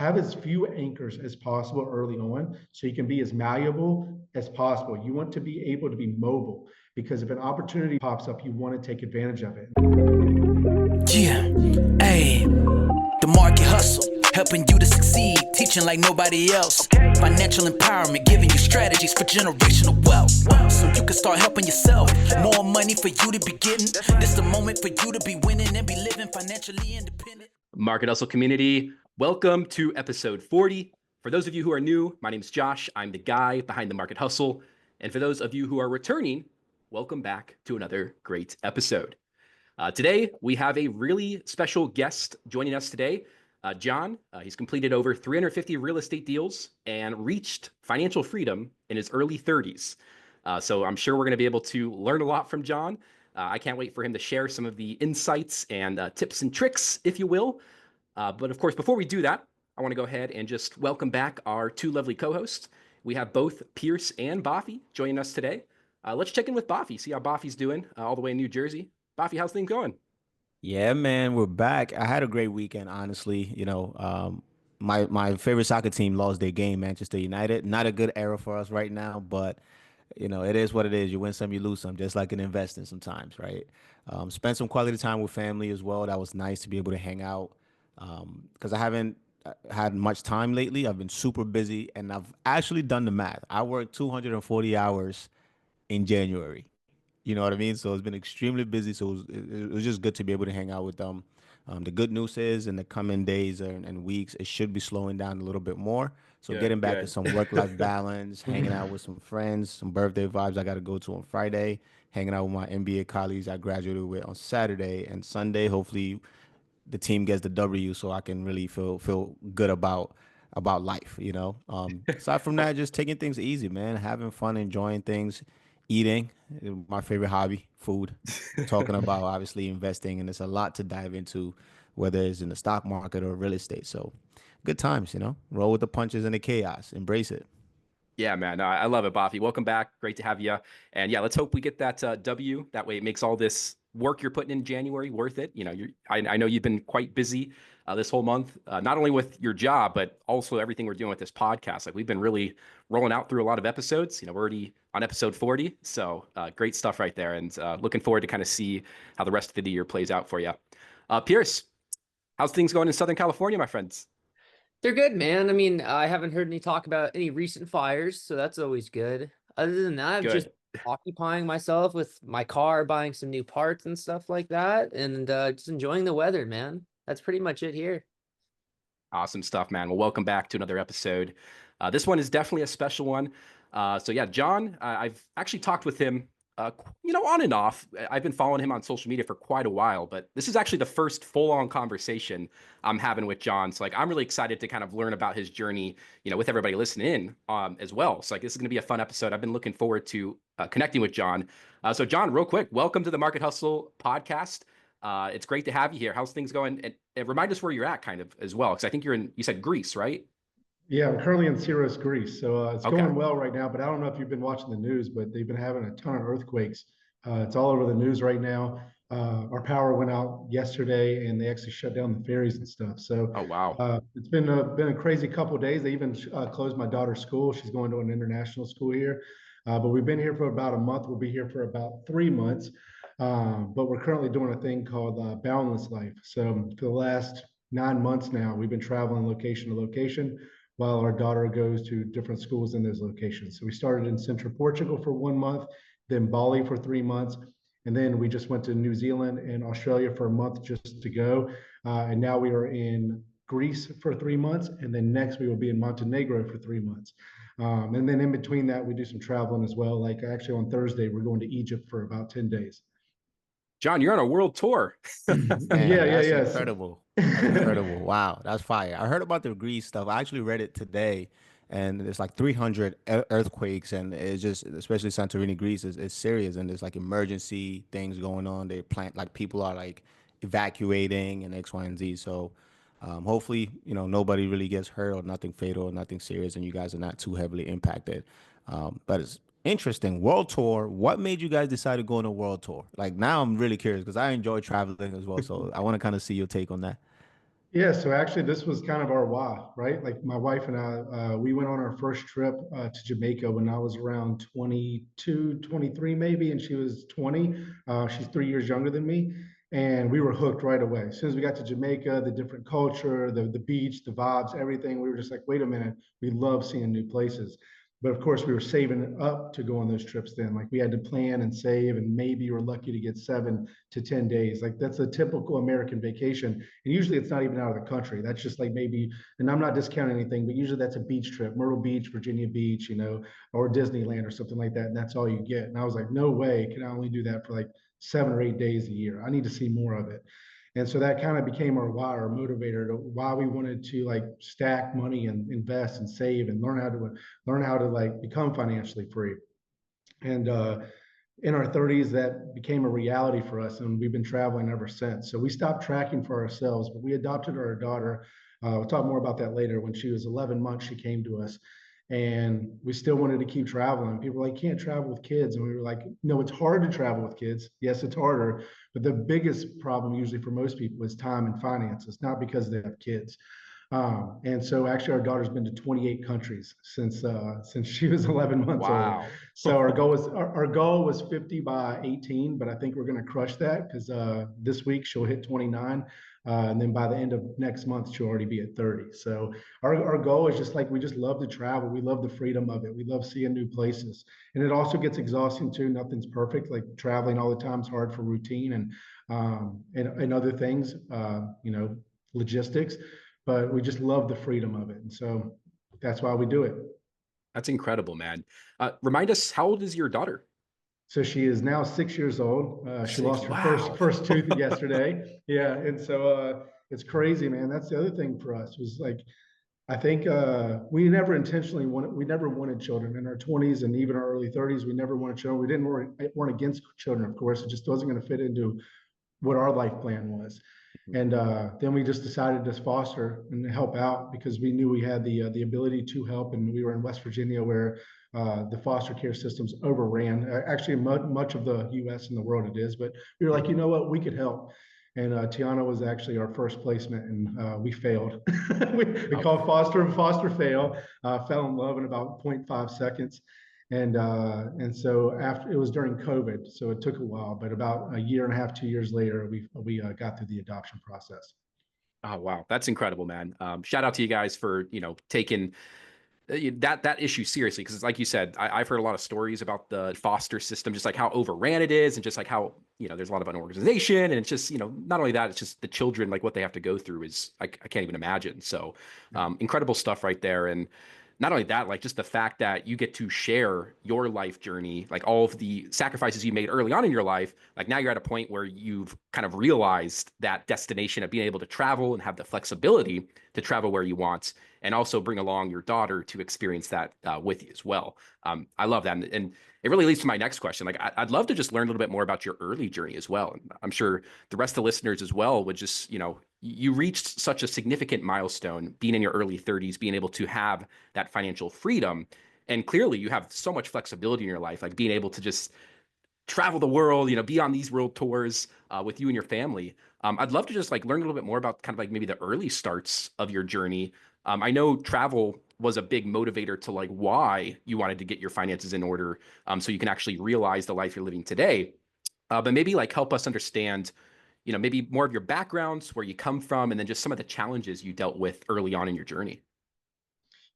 have as few anchors as possible early on so you can be as malleable as possible. You want to be able to be mobile because if an opportunity pops up, you want to take advantage of it. Yeah, hey, the market hustle, helping you to succeed, teaching like nobody else. Financial empowerment, giving you strategies for generational wealth. So you can start helping yourself. More money for you to be getting. This the moment for you to be winning and be living financially independent. Market Hustle community, welcome to episode 40. For those of you who are new, my name is Josh. I'm the guy behind the Market Hustle. And for those of you who are returning, welcome back to another great episode. Today, we have a really special guest joining us today. John, he's completed over 350 real estate deals and reached financial freedom in his early 30s. So I'm sure we're going to be able to learn a lot from John. I can't wait for him to share some of the insights and tips and tricks, if you will. But of course, before we do that, I want to go ahead and just welcome back our two lovely co-hosts. We have both Pierce and Bafi joining us today. Let's check in with Bafi, see how Bafi's doing all the way in New Jersey. Bafi, how's things going? Yeah, man, we're back. I had a great weekend, honestly. My favorite soccer team lost their game, Manchester United. Not a good era for us right now, but it is what it is. You win some, you lose some, just like in investing sometimes, right? Spent some quality time with family as well. That was nice to be able to hang out because I haven't had much time lately. I've been super busy, and I've actually done the math. I worked 240 hours in January. You know what I mean? So it's been extremely busy. So it was just good to be able to hang out with them. The good news is in the coming days and weeks, it should be slowing down a little bit more. So getting back to some work-life balance, hanging out with some friends, some birthday vibes I got to go to on Friday, hanging out with my MBA colleagues I graduated with on Saturday and Sunday. Hopefully the team gets the W so I can really feel good about life, Aside from that, just taking things easy, man, having fun, enjoying things, eating, my favorite hobby, food, talking about obviously investing, and there's a lot to dive into, whether it's in the stock market or real estate. So good times, roll with the punches and the chaos, embrace it. Yeah, man, I love it, Bafi. Welcome back. Great to have you. And yeah, let's hope we get that W. That way it makes all this work you're putting in January worth it. I know you've been quite busy this whole month, not only with your job, but also everything we're doing with this podcast. Like we've been really rolling out through a lot of episodes. We're already on episode 40. So great stuff right there. And looking forward to kind of see how the rest of the year plays out for you. Pierce, how's things going in Southern California, my friends? They're good, man. I mean, I haven't heard any talk about any recent fires, so that's always good. Other than that, I'm just occupying myself with my car, buying some new parts and stuff like that, and just enjoying the weather, man. That's pretty much it here. Awesome stuff, man. Well, welcome back to another episode. This one is definitely a special one. So yeah, John, I've actually talked with him on and off. I've been following him on social media for quite a while, but this is actually the first full-on conversation I'm having with John. So I'm really excited to kind of learn about his journey, with everybody listening in as well. So this is going to be a fun episode. I've been looking forward to connecting with John. So John, real quick, welcome to the Market Hustle podcast. It's great to have you here. How's things going? And remind us where you're at kind of as well. Cause I think you said Greece, right? Yeah, I'm currently in Syros, Greece. So it's going well right now, but I don't know if you've been watching the news, but they've been having a ton of earthquakes. It's all over the news right now. Our power went out yesterday and they actually shut down the ferries and stuff. So oh, wow. It's been a crazy couple of days. They even closed my daughter's school. She's going to an international school here. But we've been here for about a month. We'll be here for about 3 months. But we're currently doing a thing called Boundless Life. So for the last 9 months now, we've been traveling location to location while our daughter goes to different schools in those locations. So we started in central Portugal for 1 month, then Bali for 3 months, and then we just went to New Zealand and Australia for a month just to go. And now we are in Greece for 3 months, and then next we will be in Montenegro for 3 months. And then in between that, we do some traveling as well. Like actually on Thursday, we're going to Egypt for about 10 days. John, you're on a world tour. Man, that's incredible. That's incredible. Wow, that's fire. I heard about the Greece stuff. I actually read it today, and there's like 300 earthquakes, and it's just, especially Santorini, Greece, is serious, and there's like emergency things going on. They plant, like people are like evacuating and X, Y, and Z. So hopefully, nobody really gets hurt or nothing fatal or nothing serious, and you guys are not too heavily impacted. But it's interesting. World tour. What made you guys decide to go on a world tour? Like now I'm really curious because I enjoy traveling as well. So I want to kind of see your take on that. Yeah, so actually, this was kind of our why, right? Like my wife and I, we went on our first trip to Jamaica when I was around 22, 23 maybe, and she was 20. She's 3 years younger than me. And we were hooked right away. As soon as we got to Jamaica, the different culture, the beach, the vibes, everything, we were just like, wait a minute, we love seeing new places. But of course, we were saving up to go on those trips then. Like we had to plan and save, and maybe you were lucky to get 7 to 10 days. Like that's a typical American vacation. And usually it's not even out of the country. That's just like maybe, and I'm not discounting anything, but usually that's a beach trip, Myrtle Beach, Virginia Beach, or Disneyland or something like that. And that's all you get. And I was like, no way can I only do that for like 7 or 8 days a year. I need to see more of it. And so that kind of became our why, our motivator to why we wanted to like stack money and invest and save and learn how to like become financially free. And in our 30s, that became a reality for us, and we've been traveling ever since. So we stopped tracking for ourselves, but we adopted our daughter. We'll talk more about that later. When she was 11 months, she came to us, and we still wanted to keep traveling. People were like, "Can't travel with kids," and we were like, "No, it's hard to travel with kids. Yes, it's harder, but the biggest problem usually for most people is time and finances, not because they have kids." And so actually our daughter's been to 28 countries since she was 11 months old. Wow. So our goal was 50 by 18, but I think we're going to crush that because this week she'll hit 29. And then by the end of next month, she'll already be at 30. So our goal is just like we just love to travel. We love the freedom of it. We love seeing new places. And it also gets exhausting too. Nothing's perfect. Like traveling all the time is hard for routine and other things, logistics, but we just love the freedom of it. And so that's why we do it. That's incredible, man. Remind us, how old is your daughter? So she is now 6 years old. She Six. lost her first Wow. first tooth yesterday. Yeah, and so it's crazy, man. That's the other thing for us was like I think we never wanted children in our 20s and even our early 30s. We never wanted children. We weren't against children, of course. It just wasn't going to fit into what our life plan was. And then we just decided to foster and help out because we knew we had the ability to help, and we were in West Virginia where the foster care systems overran. Actually, much of the U.S. and the world it is, but we were like, you know what, we could help. And Tiana was actually our first placement, and we failed. we called foster fail. Fell in love in about zero point 0.5 seconds. And so after it was during COVID, so it took a while, but about a year and a half, 2 years later, we got through the adoption process. Oh, wow. That's incredible, man. Shout out to you guys for, taking that issue seriously. Because like you said, I've heard a lot of stories about the foster system, just like how overran it is and just like how, there's a lot of unorganization. And it's just, not only that, it's just the children, like what they have to go through is I can't even imagine. So incredible stuff right there. And not only that, like just the fact that you get to share your life journey, like all of the sacrifices you made early on in your life, like now you're at a point where you've kind of realized that destination of being able to travel and have the flexibility to travel where you want, and also bring along your daughter to experience that with you as well. I love that. And it really leads to my next question. Like, I'd love to just learn a little bit more about your early journey as well. And I'm sure the rest of the listeners as well would just, you reached such a significant milestone being in your early 30s, being able to have that financial freedom. And clearly you have so much flexibility in your life, like being able to just travel the world, be on these world tours with you and your family. I'd love to just like learn a little bit more about kind of like maybe the early starts of your journey. I know travel was a big motivator to like why you wanted to get your finances in order, so you can actually realize the life you're living today. But maybe like help us understand, maybe more of your backgrounds, where you come from, and then just some of the challenges you dealt with early on in your journey.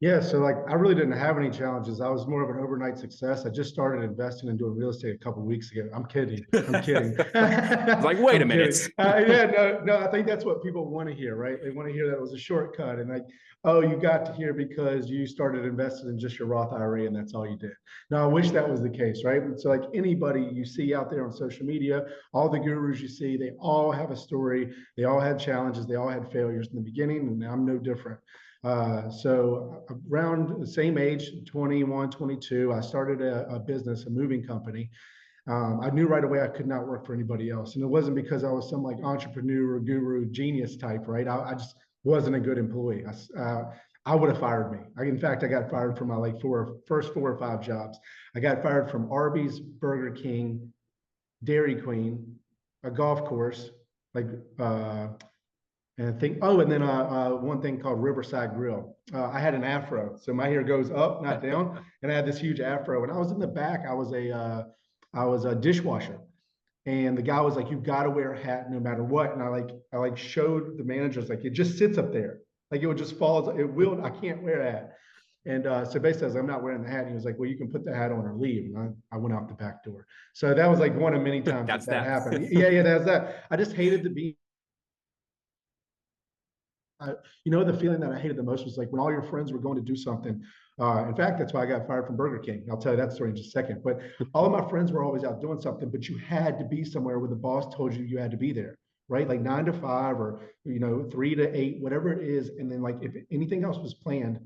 Yeah, so like I really didn't have any challenges. I was more of an overnight success. I just started investing and doing real estate a couple of weeks ago. I'm kidding. I'm kidding. Like, wait a minute. Yeah, no. I think that's what people want to hear, right? They want to hear that it was a shortcut, and like, oh, you got to hear because you started investing in just your Roth IRA, and that's all you did. Now, I wish that was the case, right? So, like anybody you see out there on social media, all the gurus you see, they all have a story. They all had challenges. They all had failures in the beginning, and I'm no different. So around the same age, 21, 22, I started a business, a moving company. I knew right away I could not work for anybody else. And it wasn't because I was some like entrepreneur, guru, genius type, right? I just wasn't a good employee. I would have fired me. In fact, I got fired from my like first 4 or 5 jobs. I got fired from Arby's, Burger King, Dairy Queen, a golf course, like And I think, oh, and then one thing called Riverside Grill. I had an afro, so my hair goes up, not down, and I had this huge afro. When I was in the back, I was a dishwasher, and the guy was like, "You've got to wear a hat no matter what." And I like showed the managers like it just sits up there, like it would just fall. It will. I can't wear a hat. And so basically, I was, I'm not wearing the hat. And he was like, "Well, you can put the hat on or leave." And I went out the back door. So that was like one of many times That's that that. happened. Yeah, that's that. I just hated to be. You know, the feeling that I hated the most was like when all your friends were going to do something. In fact, that's why I got fired from Burger King. I'll tell you that story in just a second. But all of my friends were always out doing something, but you had to be somewhere where the boss told you you had to be there, right? Like 9 to 5 or, 3 to 8, whatever it is. And then like if anything else was planned,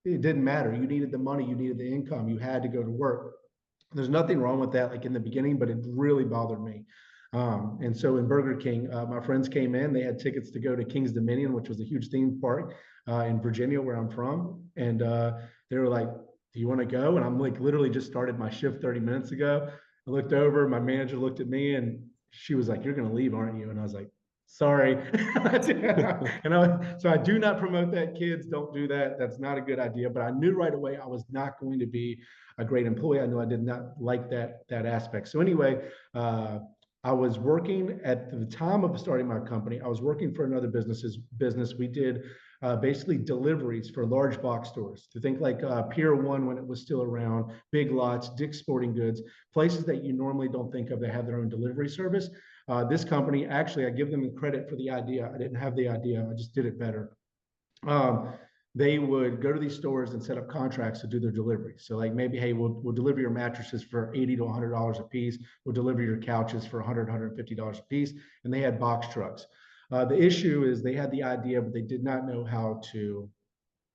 it didn't matter. You needed the money, you needed the income, you had to go to work. There's nothing wrong with that, like in the beginning, but it really bothered me. And so in Burger King, my friends came in, they had tickets to go to King's Dominion, which was a huge theme park in Virginia, where I'm from. And they were like, "Do you want to go?" And I'm like, literally just started my shift 30 minutes ago. I looked over, my manager looked at me and she was like, "You're going to leave, aren't you?" And I was like, "Sorry." So I do not promote that. Kids, don't do that. That's not a good idea. But I knew right away I was not going to be a great employee. I knew I did not like that aspect. So anyway, I was working at the time of starting my company. I was working for another business. We did basically deliveries for large box stores. To think like Pier One when it was still around, Big Lots, Dick's Sporting Goods, places that you normally don't think of that have their own delivery service. This company, actually, I give them credit for the idea. I didn't have the idea. I just did it better. Um, they would go to these stores and set up contracts to do their delivery. So like maybe, hey, we'll deliver your mattresses for $80 to $100 a piece. We'll deliver your couches for $100, $150 a piece. And they had box trucks. The issue is they had the idea, but they did not know how to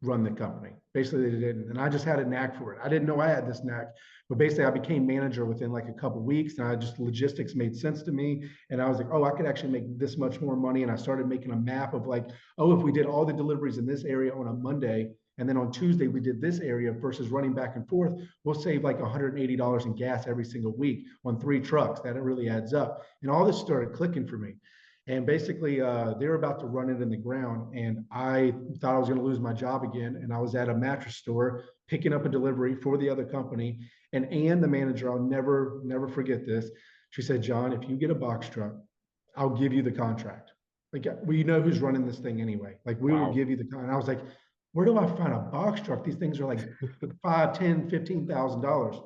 run the company. Basically, they didn't. And I just had a knack for it. I didn't know I had this knack, but basically I became manager within like a couple of weeks, and I just logistics made sense to me. And I was like, oh, I could actually make this much more money. And I started making a map of like, oh, if we did all the deliveries in this area on a Monday, and then on Tuesday we did this area versus running back and forth, we'll save like $180 in gas every single week on 3 trucks. That it really adds up. And all this started clicking for me. And basically, they were about to run it in the ground, and I thought I was going to lose my job again. And I was at a mattress store picking up a delivery for the other company. And Ann, the manager, I'll never forget this. She said, "John, if you get a box truck, I'll give you the contract. Like, we know who's running this thing anyway. Like, we will give you the contract." And I was like, "Where do I find a box truck? These things are like $5, $10, $15,000."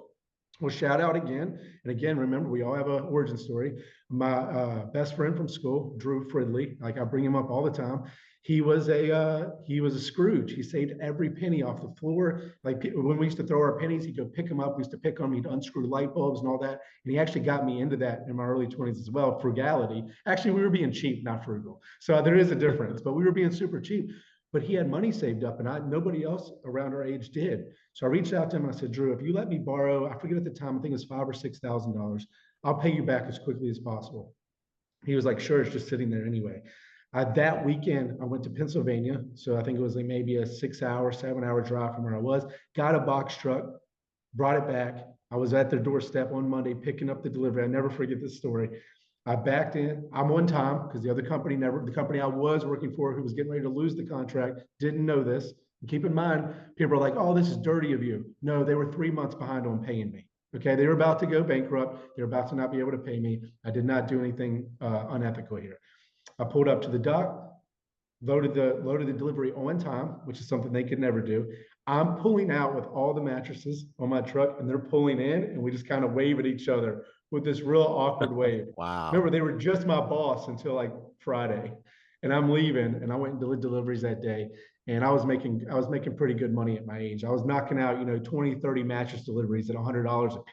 Well, shout out again. And again, remember, we all have an origin story. My best friend from school, Drew Fridley, like I bring him up all the time. He was a Scrooge. He saved every penny off the floor. Like when we used to throw our pennies, he'd go pick them up. We used to pick them. He'd unscrew light bulbs and all that. And he actually got me into that in my early 20s as well. Frugality. Actually, we were being cheap, not frugal. So there is a difference, but we were being super cheap. But he had money saved up, and nobody else around our age did. So I reached out to him and I said, "Drew, if you let me borrow, I forget at the time, I think it was $5,000 or $6,000, I'll pay you back as quickly as possible." He was like, "Sure, it's just sitting there anyway." That weekend, I went to Pennsylvania. So I think it was like maybe a 6 hour, 7 hour drive from where I was. Got a box truck, brought it back. I was at their doorstep on Monday picking up the delivery. I never forget this story. I backed in. I'm on time because the other company the company I was working for, who was getting ready to lose the contract, didn't know this. And keep in mind, people are like, "Oh, this is dirty of you." No, they were 3 months behind on paying me. Okay, they were about to go bankrupt. They were about to not be able to pay me. I did not do anything unethical here. I pulled up to the dock, loaded the delivery on time, which is something they could never do. I'm pulling out with all the mattresses on my truck, and they're pulling in, and we just kind of wave at each other with this real awkward wave. Wow. Remember, they were just my boss until like Friday, and I'm leaving, and I went and did deliveries that day. And I was making pretty good money at my age. I was knocking out, 20, 30 mattress deliveries at $100 a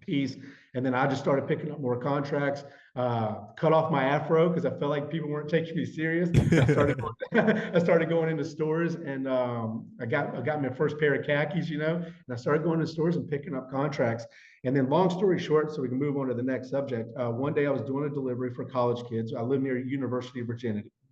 piece. And then I just started picking up more contracts, cut off my afro because I felt like people weren't taking me serious. I started going into stores, and I got my first pair of khakis, and I started going to stores and picking up contracts. And then long story short, so we can move on to the next subject. One day I was doing a delivery for college kids. I live near University of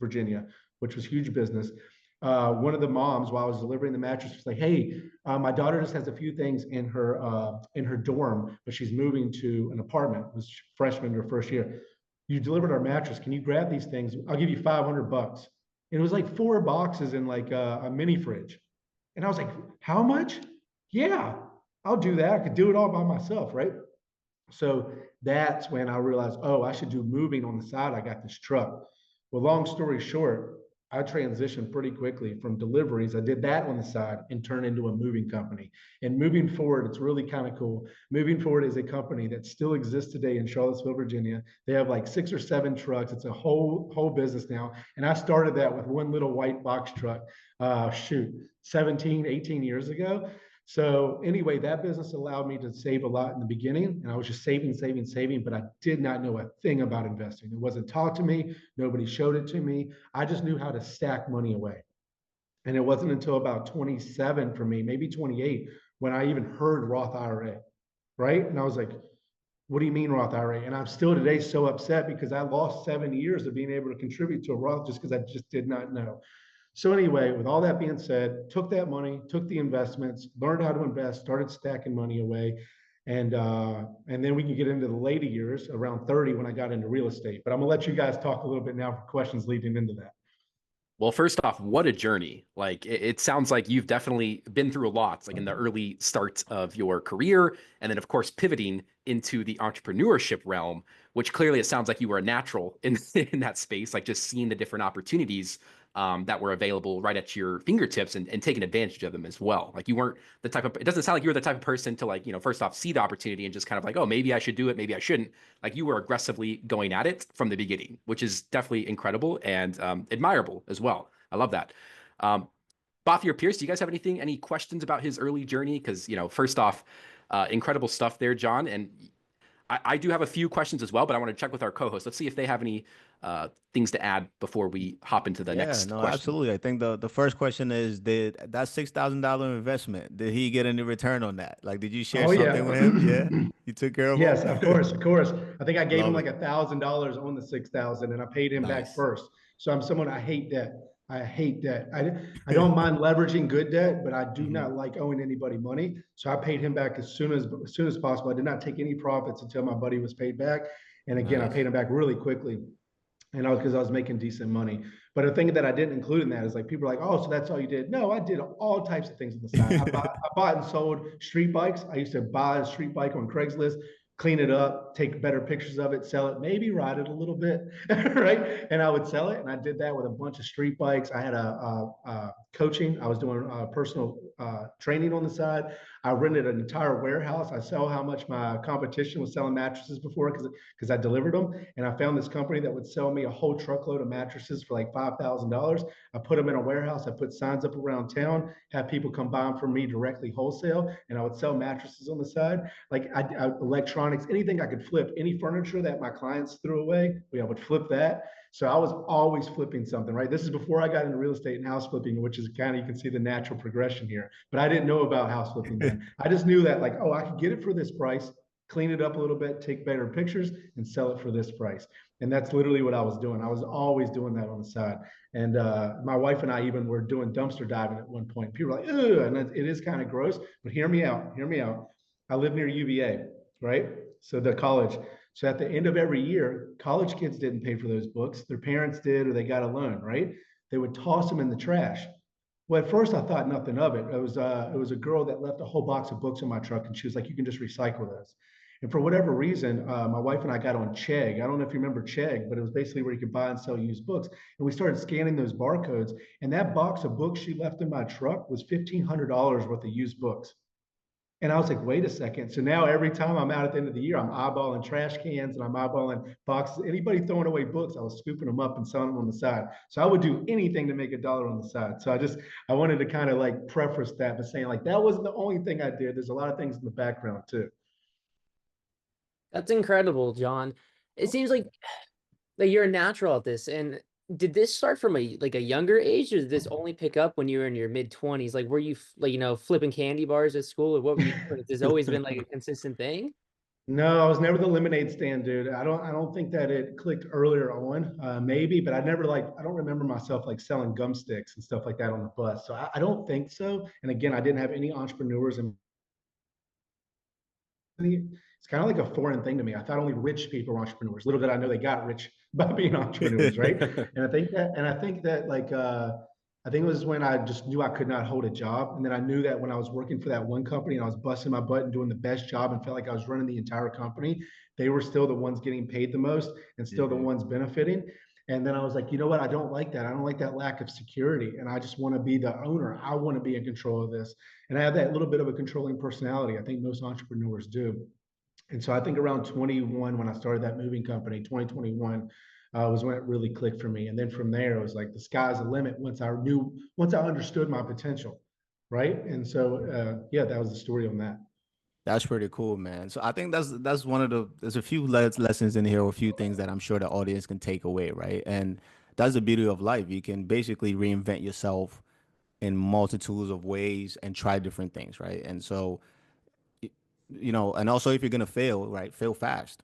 Virginia, which was huge business. One of the moms, while I was delivering the mattress, was like, "Hey, my daughter just has a few things in her dorm, but she's moving to an apartment. It was freshman or first year. you delivered our mattress. Can you grab these things? I'll give you 500 bucks. And it was like 4 boxes in like a mini fridge. And I was like, how much? Yeah, I'll do that. I could do it all by myself, right? So that's when I realized, oh, I should do moving on the side. I got this truck. Well, long story short, I transitioned pretty quickly from deliveries. I did that on the side and turned into a moving company. And moving forward, it's really kind of cool. Moving forward is a company that still exists today in Charlottesville, Virginia. They have like 6 or 7 trucks. It's a whole business now. And I started that with one little white box truck, 17, 18 years ago. So anyway, that business allowed me to save a lot in the beginning, and I was just saving, but I did not know a thing about investing. It wasn't taught to me. Nobody showed it to me. I just knew how to stack money away. And it wasn't until about 27 for me, maybe 28, when I even heard Roth IRA, right? And I was like, what do you mean Roth IRA? And I'm still today so upset because I lost 7 years of being able to contribute to a Roth just because I just did not know. So anyway, with all that being said, took that money, took the investments, learned how to invest, started stacking money away. And then we can get into the later years around 30 when I got into real estate. But I'm gonna let you guys talk a little bit now for questions leading into that. Well, first off, what a journey. Like it sounds like you've definitely been through a lot, like in the early starts of your career. And then of course, pivoting into the entrepreneurship realm, which clearly it sounds like you were a natural in, in that space, like just seeing the different opportunities that were available right at your fingertips and taking advantage of them as well. Like you weren't the type of, it doesn't sound like you were the type of person to like, first off, see the opportunity and just kind of like, oh, maybe I should do it. Maybe I shouldn't. Like you were aggressively going at it from the beginning, which is definitely incredible and admirable as well. I love that. Both or Pierce, do you guys have any questions about his early journey? Because, first off, incredible stuff there, John. And I do have a few questions as well, but I want to check with our co-hosts. Let's see if they have any things to add before we hop into the next question. Absolutely. I think the first question is, did that $6,000 investment, did he get any return on that? Like, did you share something with him? Yeah, you took care of him. Yes, of course, of course. I think I gave him Love like $1,000 on the 6,000, and I paid him back Nice. first. So I'm someone, I hate debt. I hate debt. I don't mind leveraging good debt, but I do not like owing anybody money. So I paid him back as soon as possible. I did not take any profits until my buddy was paid back. And again, I paid him back really quickly. And because I was making decent money. But the thing that I didn't include in that is like people are like, oh, so that's all you did. No, I did all types of things on the side. I bought and sold street bikes. I used to buy a street bike on Craigslist, clean it up, take better pictures of it, sell it, maybe ride it a little bit, right? And I would sell it. And I did that with a bunch of street bikes. I had a coaching. I was doing personal training on the side. I rented an entire warehouse. I saw how much my competition was selling mattresses before because I delivered them. And I found this company that would sell me a whole truckload of mattresses for like $5,000. I put them in a warehouse. I put signs up around town, have people come buy them from me directly wholesale, and I would sell mattresses on the side. Like electronics, anything I could flip, any furniture that my clients threw away, I would flip that. So I was always flipping something, right? This is before I got into real estate and house flipping, which is kind of, you can see the natural progression here. But I didn't know about house flipping then. I just knew that like, oh, I could get it for this price, clean it up a little bit, take better pictures, and sell it for this price. And that's literally what I was doing. I was always doing that on the side. And my wife and I even were doing dumpster diving at one point. People were like, ugh, and it is kind of gross, but hear me out, hear me out. I live near UVA, right? So the college. So at the end of every year, college kids didn't pay for those books. Their parents did, or they got a loan, right? They would toss them in the trash. Well, at first I thought nothing of it. It was a girl that left a whole box of books in my truck, and she was like, "You can just recycle those." And for whatever reason, my wife and I got on Chegg. I don't know if you remember Chegg, but it was basically where you could buy and sell used books. And we started scanning those barcodes, and that box of books she left in my truck was $1,500 worth of used books. And I was like, wait a second. So now every time I'm out at the end of the year, I'm eyeballing trash cans and I'm eyeballing boxes. Anybody throwing away books, I was scooping them up and selling them on the side. So I would do anything to make $1 on the side. So I wanted to kind of like preface that by saying like, that wasn't the only thing I did. There's a lot of things in the background too. That's incredible, John. It seems like you're a natural at this. And did this start from a younger age, or did this only pick up when you were in your mid-20s? Like, were you flipping candy bars at school, or what were you doing? Has this always been like a consistent thing? No, I was never the lemonade stand dude. I don't think that it clicked earlier on, maybe, but I don't remember myself like selling gum sticks and stuff like that on the bus. So I don't think so. And again, I didn't have any entrepreneurs in it's kind of like a foreign thing to me. I thought only rich people were entrepreneurs. Little did I know they got rich by being entrepreneurs, right? And I think that like I think it was when I just knew I could not hold a job. And then I knew that when I was working for that one company and I was busting my butt and doing the best job and felt like I was running the entire company, they were still the ones getting paid the most and still the ones benefiting. And then I was like, you know what? I don't like that. I don't like that lack of security. And I just want to be the owner. I want to be in control of this. And I have that little bit of a controlling personality. I think most entrepreneurs do. And so I think around 21, when I started that moving company, 2021 was when it really clicked for me. And then from there, it was like the sky's the limit once I understood my potential. Right. And so, yeah, that was the story on that. That's pretty cool, man. So I think that's one of there's a few lessons in here, or a few things that I'm sure the audience can take away, right? And that's the beauty of life. You can basically reinvent yourself in multitudes of ways and try different things, right? And so, and also if you're gonna fail, right, fail fast,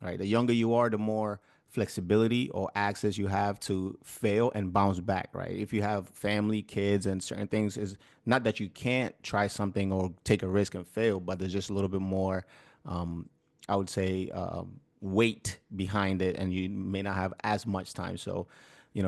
right? The younger you are, the more flexibility or access you have to fail and bounce back, right? If you have family, kids, and certain things, is not that you can't try something or take a risk and fail, but there's just a little bit more, I would say, weight behind it, and you may not have as much time. So,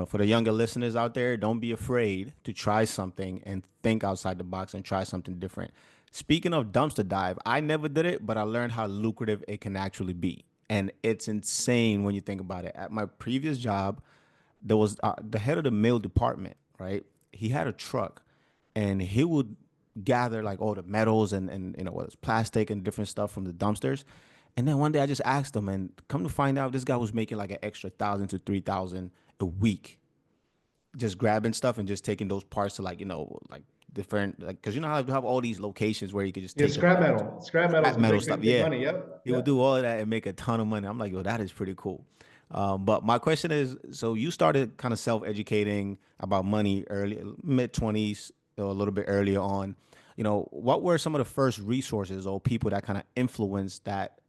for the younger listeners out there, don't be afraid to try something and think outside the box and try something different. Speaking of dumpster dive, I never did it, but I learned how lucrative it can actually be. And it's insane when you think about it. At my previous job, there was the head of the mail department, right? He had a truck and he would gather like all the metals and whether it's plastic and different stuff from the dumpsters. And then one day I just asked him, and come to find out, this guy was making like an extra 1,000 to 3,000 a week, just grabbing stuff and just taking those parts to like different, like, because how you have all these locations where you could just Yeah, take scrap metal is scrap metal big, stuff. big, big Yeah, money. Yep. he would Yep. do all of that and make a ton of money. I'm like, yo, that is pretty cool. But my question is, so you started kind of self-educating about money early, mid 20s, or a little bit earlier on. What were some of the first resources or people that kind of influenced that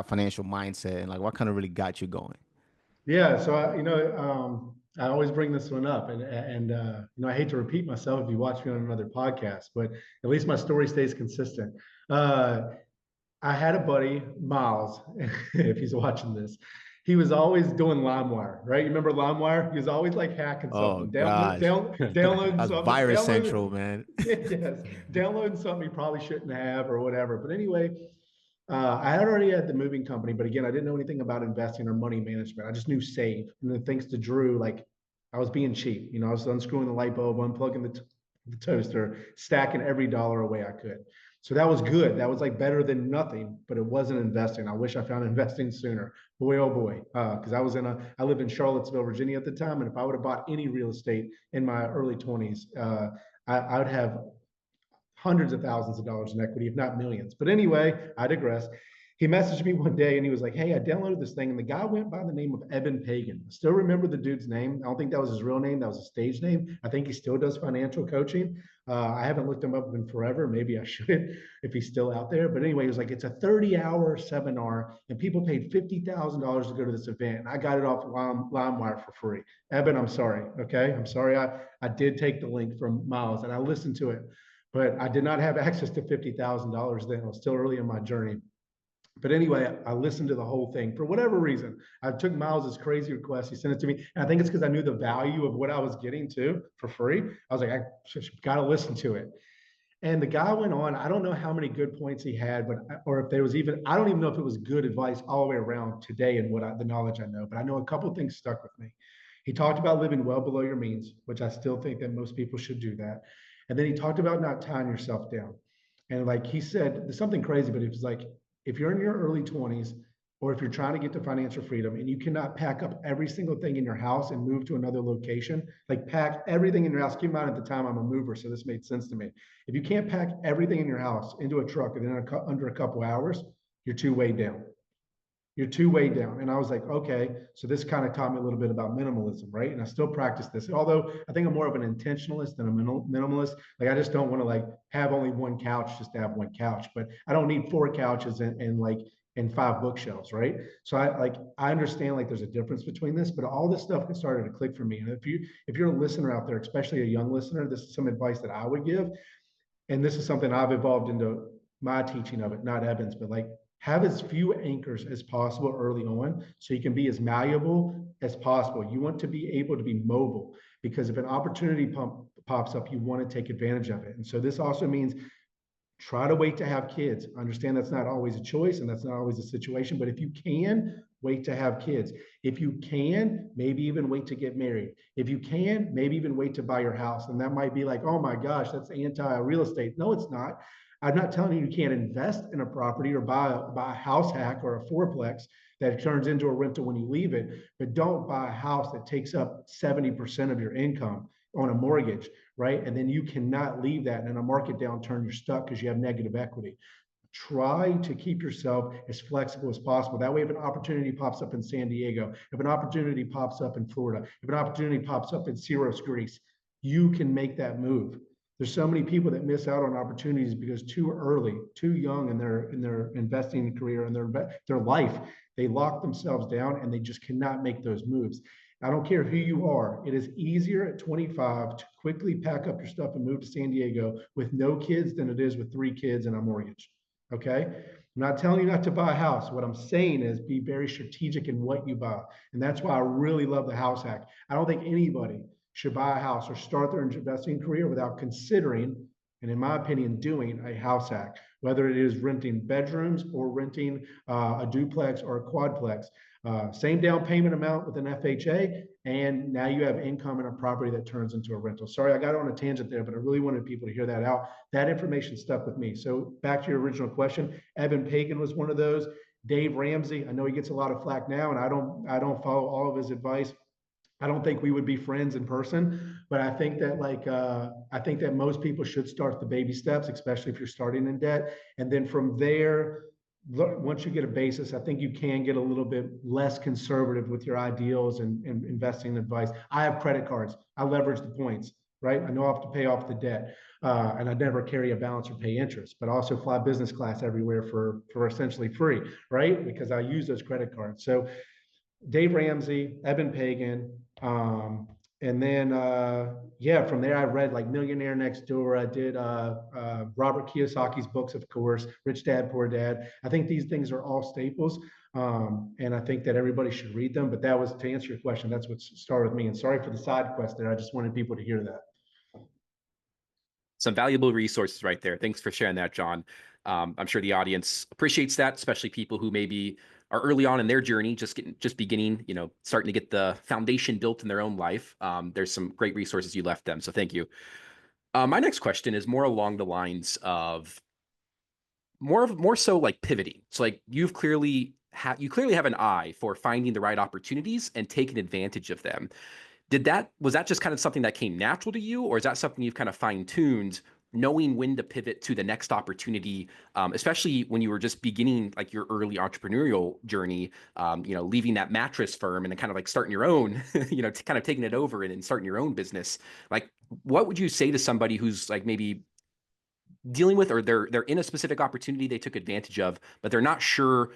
financial mindset, and like what kind of really got you going? Yeah, so I always bring this one up, and I hate to repeat myself if you watch me on another podcast, but at least my story stays consistent. Uh, I had a buddy, Miles, if he's watching this. He was always doing LimeWire, right? You remember LimeWire? He was always like hacking Oh something, gosh, downloading that's something, Virus Central, man. yes, downloading something he probably shouldn't have or whatever. But anyway, I had already had the moving company, but again, I didn't know anything about investing or money management. I just knew save. And then thanks to Drew, like I was being cheap. I was unscrewing the light bulb, unplugging the toaster, stacking every dollar away I could. So that was good. That was like better than nothing, but it wasn't investing. I wish I found investing sooner. Boy, oh boy. Because I lived in Charlottesville, Virginia at the time. And if I would have bought any real estate in my early 20s, I would have hundreds of thousands of dollars in equity, if not millions. But anyway, I digress. He messaged me one day and he was like, hey, I downloaded this thing. And the guy went by the name of Eben Pagan. I still remember the dude's name. I don't think that was his real name. That was a stage name. I think he still does financial coaching. I haven't looked him up in forever. Maybe I should if he's still out there. But anyway, he was like, it's a 30-hour seminar and people paid $50,000 to go to this event. And I got it off LimeWire for free. Eben, I'm sorry. Okay. I'm sorry. I did take the link from Miles and I listened to it, but I did not have access to $50,000 then. I was still early in my journey. But anyway, I listened to the whole thing for whatever reason. I took Miles's crazy request. He sent it to me. And I think it's because I knew the value of what I was getting too for free. I was like, I just got to listen to it. And the guy went on. I don't know how many good points he had, but or if there was even, I don't even know if it was good advice all the way around today and the knowledge I know. But I know a couple of things stuck with me. He talked about living well below your means, which I still think that most people should do that. And then he talked about not tying yourself down. And like he said, something crazy, but it was like, if you're in your early 20s, or if you're trying to get to financial freedom and you cannot pack up every single thing in your house and move to another location, like pack everything in your house. Keep in mind at the time I'm a mover, so this made sense to me. If you can't pack everything in your house into a truck and then under a couple hours, you're too way down. You're too way down. And I was like, okay, so this kind of taught me a little bit about minimalism, right? And I still practice this. Although I think I'm more of an intentionalist than a minimalist. Like I just don't want to like have only one couch just to have one couch, but I don't need four couches and five bookshelves, right? So I understand like there's a difference between this, but all this stuff started to click for me. And if you're a listener out there, especially a young listener, this is some advice that I would give. And this is something I've evolved into my teaching of it, not Evan's, but like have as few anchors as possible early on so you can be as malleable as possible. You want to be able to be mobile, because if an opportunity pops up, you want to take advantage of it. And so this also means try to wait to have kids. Understand that's not always a choice and that's not always a situation, but if you can, wait to have kids. If you can, maybe even wait to get married. If you can, maybe even wait to buy your house. And that might be like, oh my gosh, that's anti-real estate. No, it's not. I'm not telling you you can't invest in a property or buy a house hack or a fourplex that turns into a rental when you leave it, but don't buy a house that takes up 70% of your income on a mortgage, right? And then you cannot leave that. And in a market downturn, you're stuck because you have negative equity. Try to keep yourself as flexible as possible. That way, if an opportunity pops up in San Diego, if an opportunity pops up in Florida, if an opportunity pops up in Syros, Greece, you can make that move. There's so many people that miss out on opportunities because too early, too young in their investing career and their life, they lock themselves down and they just cannot make those moves. I don't care who you are. It is easier at 25 to quickly pack up your stuff and move to San Diego with no kids than it is with 3 kids and a mortgage. Okay. I'm not telling you not to buy a house. What I'm saying is be very strategic in what you buy. And that's why I really love the house hack. I don't think anybody should buy a house or start their investing career without considering, and in my opinion, doing a house hack, whether it is renting bedrooms or renting a duplex or a quadplex. Same down payment amount with an FHA, and now you have income in a property that turns into a rental. Sorry, I got on a tangent there, but I really wanted people to hear that out. That information stuck with me. So back to your original question, Evan Pagan was one of those. Dave Ramsey, I know he gets a lot of flack now, and I don't follow all of his advice. I don't think we would be friends in person, but I think that I think that most people should start the baby steps, especially if you're starting in debt. And then from there, once you get a basis, I think you can get a little bit less conservative with your ideals and investing advice. I have credit cards. I leverage the points, right? I know I have to pay off the debt. And I never carry a balance or pay interest, but I also fly business class everywhere for essentially free, right? Because I use those credit cards. So Dave Ramsey, Evan Pagan, and then yeah, from there I read like Millionaire Next Door. I did Robert Kiyosaki's books, of course, Rich Dad Poor Dad. I think these things are all staples, and I think that everybody should read them. But that was, to answer your question, that's what started with me. And sorry for the side quest there. I just wanted people to hear that. Some valuable resources right there. Thanks for sharing that, John. I'm sure the audience appreciates that, especially people who maybe are early on in their journey, just beginning, starting to get the foundation built in their own life. There's some great resources you left them, so thank you. My next question is more along the lines of more so like pivoting. So like you clearly have an eye for finding the right opportunities and taking advantage of them. Was that just kind of something that came natural to you, or is that something you've kind of fine-tuned, knowing when to pivot to the next opportunity, especially when you were just beginning like your early entrepreneurial journey, leaving that mattress firm and then kind of like starting your own, kind of taking it over and starting your own business? Like, what would you say to somebody who's like maybe dealing with, or they're in a specific opportunity they took advantage of, but they're not sure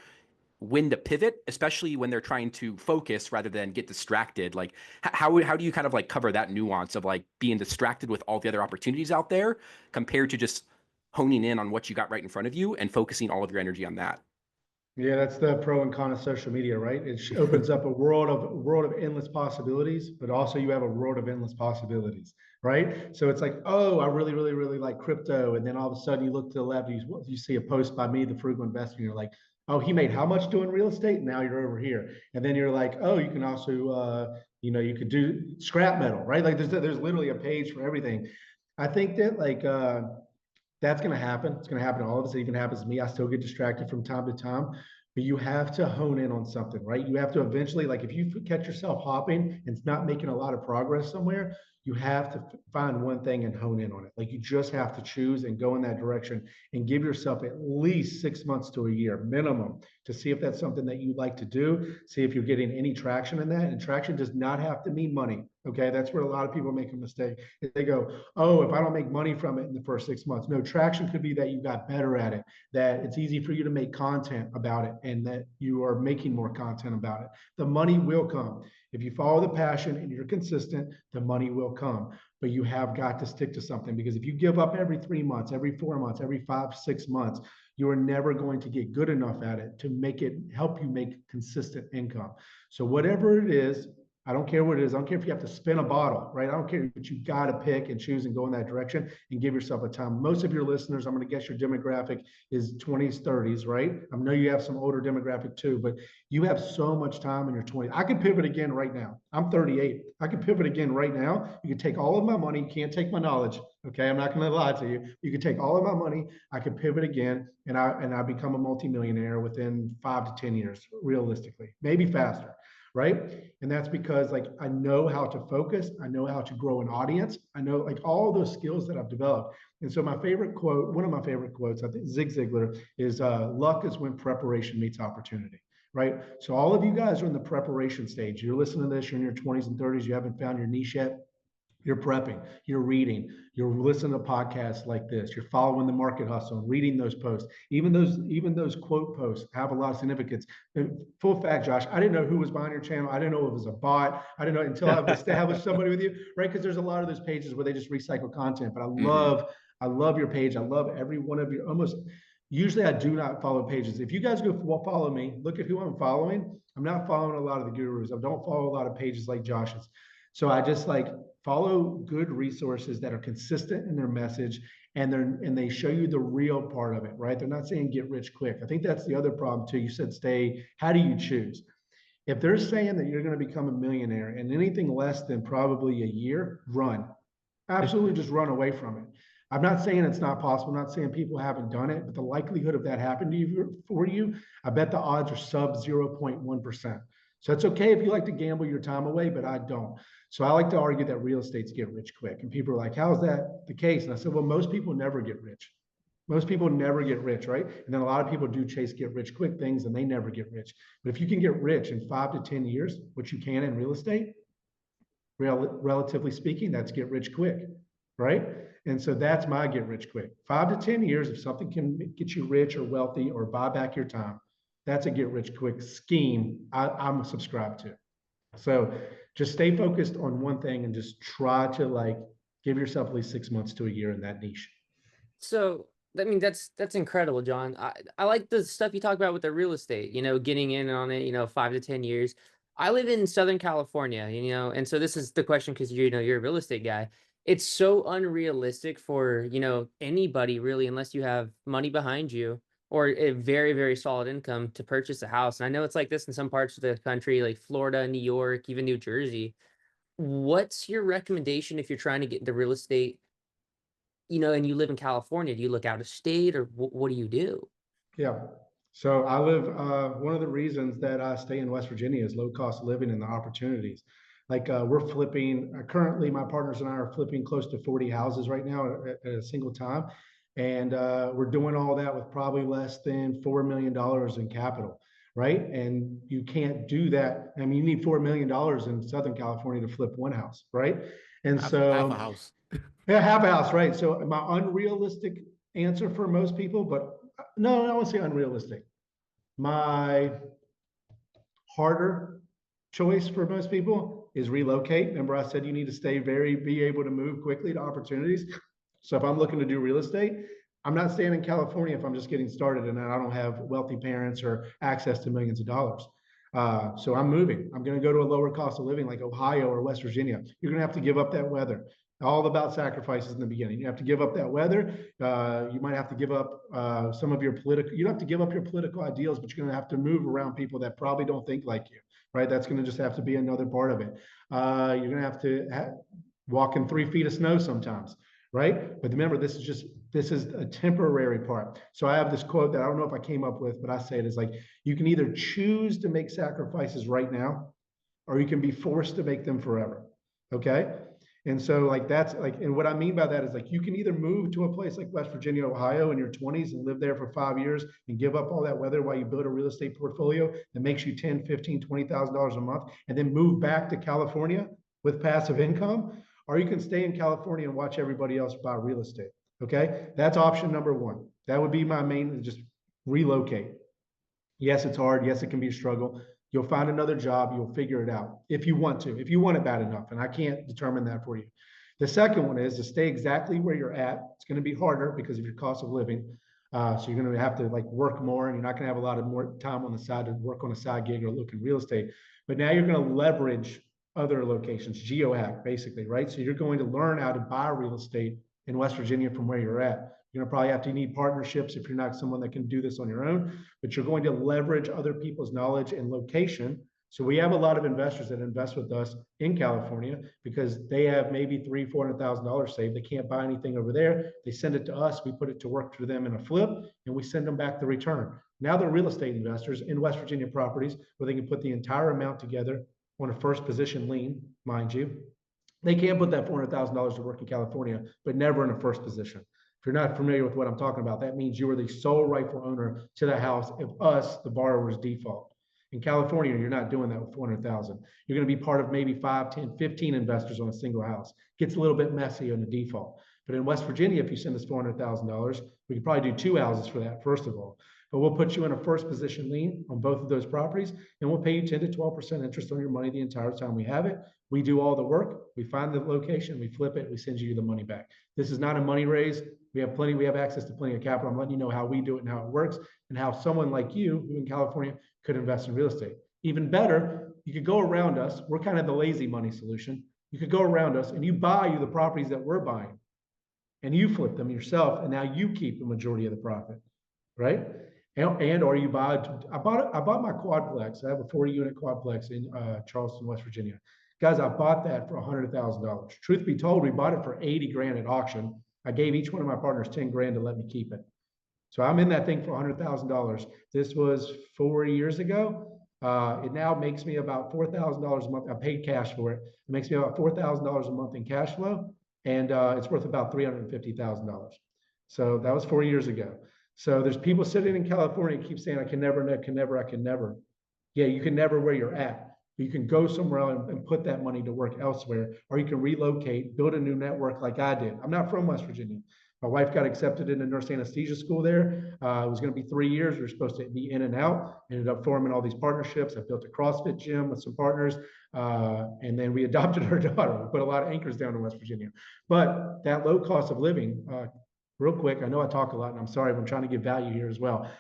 when to pivot, especially when they're trying to focus rather than get distracted? Like how do you kind of like cover that nuance of like being distracted with all the other opportunities out there compared to just honing in on what you got right in front of you and focusing all of your energy on that? Yeah, that's the pro and con of social media, right? It opens up a world of endless possibilities, but also you have a world of endless possibilities, right? So it's like, oh, I really, really, really like crypto, and then all of a sudden you look to the left, you see a post by me, the frugal investor, and you're like, oh, he made how much doing real estate? And now you're over here, and then you're like, oh, you can also, you could do scrap metal, right? Like there's literally a page for everything. I think that that's going to happen. It's going to happen to all of us. It even happens to me. I still get distracted from time to time, but you have to hone in on something, right? You have to eventually, like if you catch yourself hopping and it's not making a lot of progress somewhere, you have to find one thing and hone in on it. Like you just have to choose and go in that direction and give yourself at least 6 months to a year minimum to see if that's something that you'd like to do. See if you're getting any traction in that. And traction does not have to mean money. Okay. That's where a lot of people make a mistake. They go, oh, if I don't make money from it in the first 6 months. No, traction could be that you got better at it, that it's easy for you to make content about it, and that you are making more content about it. The money will come. If you follow the passion and you're consistent, the money will come. but you have got to stick to something, because if you give up every 3 months, every 4 months, every 5, 6 months, you are never going to get good enough at it to make it help you make consistent income. So whatever it is, I don't care what it is. I don't care if you have to spin a bottle, right? I don't care, but you got to pick and choose and go in that direction and give yourself a time. Most of your listeners, I'm going to guess your demographic is 20s, 30s, right? I know you have some older demographic too, but you have so much time in your 20s. I can pivot again right now. I'm 38. I can pivot again right now. You can take all of my money. You can't take my knowledge. Okay. I'm not going to lie to you. You can take all of my money. I can pivot again, and I become a multimillionaire within 5 to 10 years, realistically, maybe faster. Right. And that's because like I know how to focus, I know how to grow an audience, I know like all those skills that I've developed. And so my favorite quote, one of my favorite quotes, I think Zig Ziglar, is luck is when preparation meets opportunity. Right. So all of you guys are in the preparation stage. You're listening to this, you're in your 20s and 30s, you haven't found your niche yet. You're prepping, you're reading, you're listening to podcasts like this, you're following the market hustle and reading those posts. Even those quote posts have a lot of significance. And full fact, Josh, I didn't know who was behind your channel. I didn't know it was a bot. I didn't know until I've established somebody with you, right? Because there's a lot of those pages where they just recycle content. But I love your page. I love every one of your almost. Usually I do not follow pages. If you guys go follow me, look at who I'm following. I'm not following a lot of the gurus. I don't follow a lot of pages like Josh's. So I just like follow good resources that are consistent in their message, and they show you the real part of it, right? They're not saying get rich quick. I think that's the other problem too. You said stay. How do you choose? If they're saying that you're going to become a millionaire and anything less than probably a year, run. Absolutely just run away from it. I'm not saying it's not possible. I'm not saying people haven't done it, but the likelihood of that happening for you, I bet the odds are sub 0.1%. So it's okay if you like to gamble your time away, but I don't. So I like to argue that real estate's get rich quick. And people are like, how is that the case? And I said, well, most people never get rich. Most people never get rich, right? And then a lot of people do chase get rich quick things and they never get rich. But if you can get rich in 5 to 10 years, which you can in real estate, relatively speaking, that's get rich quick, right? And so that's my get rich quick. 5 to 10 years, if something can get you rich or wealthy or buy back your time, that's a get rich quick scheme I'm subscribed to. So just stay focused on one thing and just try to like give yourself at least 6 months to a year in that niche. So I mean that's incredible, John. I like the stuff you talk about with the real estate, getting in on it, 5 to 10 years. I live in Southern California, and so this is the question because you're a real estate guy. It's so unrealistic for, anybody really, unless you have money behind you or a very, very solid income to purchase a house. And I know it's like this in some parts of the country, like Florida, New York, even New Jersey. What's your recommendation if you're trying to get into real estate, and you live in California? Do you look out of state, or what do you do? Yeah. So I live, one of the reasons that I stay in West Virginia is low cost of living and the opportunities. Like we're flipping, currently my partners and I are flipping close to 40 houses right now at a single time. And we're doing all that with probably less than $4 million in capital, right? And you can't do that. I mean, you need $4 million in Southern California to flip one house, right? And Half so a house. yeah, half a house, right? So my unrealistic answer for most people, but no, I won't say unrealistic. My harder choice for most people is relocate. Remember, I said you need to be able to move quickly to opportunities. So if I'm looking to do real estate, I'm not staying in California if I'm just getting started and I don't have wealthy parents or access to millions of dollars. So I'm moving. I'm going to go to a lower cost of living like Ohio or West Virginia. You're going to have to give up that weather. All about sacrifices in the beginning. You have to give up that weather. You might have to give up some of your political. You don't have to give up your political ideals, but you're going to have to move around people that probably don't think like you, right? That's going to just have to be another part of it. You're going to have to walk in 3 feet of snow sometimes, right? But remember, this is a temporary part. So I have this quote that I don't know if I came up with, but I say it is like, you can either choose to make sacrifices right now, or you can be forced to make them forever. Okay. And so like that's like, and what I mean by that is like, you can either move to a place like West Virginia, Ohio in your 20s and live there for 5 years and give up all that weather while you build a real estate portfolio that makes you $10, $15, $20,000 a month, and then move back to California with passive income. Or you can stay in California and watch everybody else buy real estate. Okay. That's option number one. That would be my main, just relocate. Yes, it's hard. Yes, it can be a struggle. You'll find another job. You'll figure it out if you want to, if you want it bad enough. And I can't determine that for you. The second one is to stay exactly where you're at. It's going to be harder because of your cost of living. So you're going to have to like work more, and you're not going to have a lot of more time on the side to work on a side gig or look in real estate. But now you're going to leverage other locations, geohack basically, right? So you're going to learn how to buy real estate in West Virginia from where you're at. You're going to probably have to need partnerships if you're not someone that can do this on your own, but you're going to leverage other people's knowledge and location. So we have a lot of investors that invest with us in California because they have maybe $300,000-$400,000 saved. They can't buy anything over there. They send it to us. We put it to work for them in a flip, and we send them back the return. Now they're real estate investors in West Virginia properties where they can put the entire amount together on a first position lien, mind you. They can't put that $400,000 to work in California, but never in a first position. If you're not familiar with what I'm talking about, that means you are the sole rightful owner to the house if us, the borrowers, default. In California, you're not doing that with 400,000. You're going to be part of maybe 5, 10, 15 investors on a single house. Gets a little bit messy on the default. But in West Virginia, if you send us $400,000, we could probably do 2 houses for that, first of all. But we'll put you in a first position lien on both of those properties, and we'll pay you 10 to 12% interest on your money the entire time we have it. We do all the work. We find the location, we flip it, we send you the money back. This is not a money raise. We have access to plenty of capital. I'm letting you know how we do it and how it works, and how someone like you who in California could invest in real estate. Even better, you could go around us. We're kind of the lazy money solution. You could go around us and you buy the properties that we're buying, and you flip them yourself, and now you keep the majority of the profit, right? And or you buy. I bought my quadplex. I have a 40-unit quadplex in Charleston, West Virginia. Guys, I bought that for $100,000. Truth be told, we bought it for 80 grand at auction. I gave each one of my partners 10 grand to let me keep it. So I'm in that thing for $100,000. This was 4 years ago. It now makes me about $4,000 a month. I paid cash for it. It makes me about $4,000 a month in cash flow, and it's worth about $350,000. So that was 4 years ago. So there's people sitting in California keep saying, I can never, I can never. Yeah, you can never where you're at. You can go somewhere else and put that money to work elsewhere, or you can relocate, build a new network like I did. I'm not from West Virginia. My wife got accepted into nurse anesthesia school there. It was going to be 3 years. We were supposed to be in and out. Ended up forming all these partnerships. I built a CrossFit gym with some partners. And then we adopted her daughter. We put a lot of anchors down in West Virginia. But that low cost of living, real quick, I know I talk a lot, and I'm sorry, but I'm trying to give value here as well.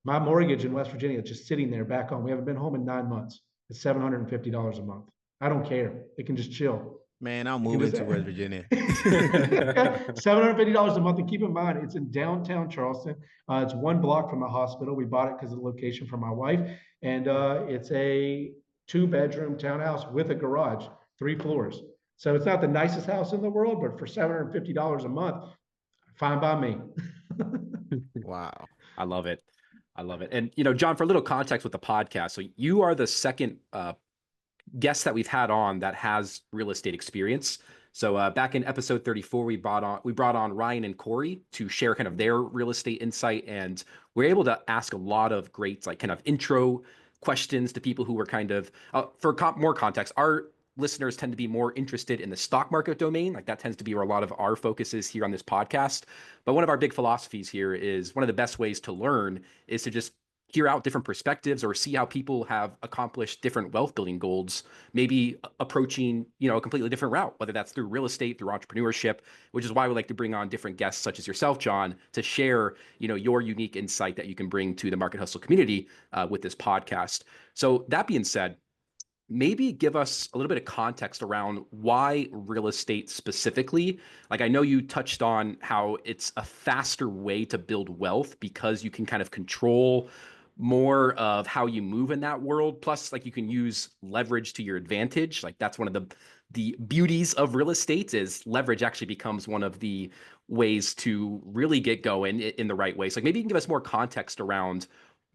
My mortgage in West Virginia is just sitting there back home. We haven't been home in 9 months. It's $750 a month. I don't care. It can just chill. Man, I'm moving to West Virginia. $750 a month. And keep in mind, it's in downtown Charleston. It's 1 block from the hospital. We bought it because of the location for my wife. And it's a 2-bedroom townhouse with a garage, 3 floors. So it's not the nicest house in the world, but for $750 a month, fine by me. Wow. I love it. I love it. And, John, for a little context with the podcast, so you are the second guest that we've had on that has real estate experience. So back in episode 34, we brought on Ryan and Corey to share kind of their real estate insight. And we're able to ask a lot of great, like, kind of intro questions to people who were kind of, more context, our listeners tend to be more interested in the stock market domain. Like, that tends to be where a lot of our focus is here on this podcast. But one of our big philosophies here is one of the best ways to learn is to just hear out different perspectives or see how people have accomplished different wealth building goals, maybe approaching, a completely different route, whether that's through real estate, through entrepreneurship, which is why we like to bring on different guests such as yourself, John, to share, your unique insight that you can bring to the Market Hustle community with this podcast. So that being said, maybe give us a little bit of context around why real estate specifically. Like, I know you touched on how it's a faster way to build wealth because you can kind of control more of how you move in that world. Plus, like, you can use leverage to your advantage. Like, that's one of the beauties of real estate is leverage actually becomes one of the ways to really get going in the right way. So, like, maybe you can give us more context around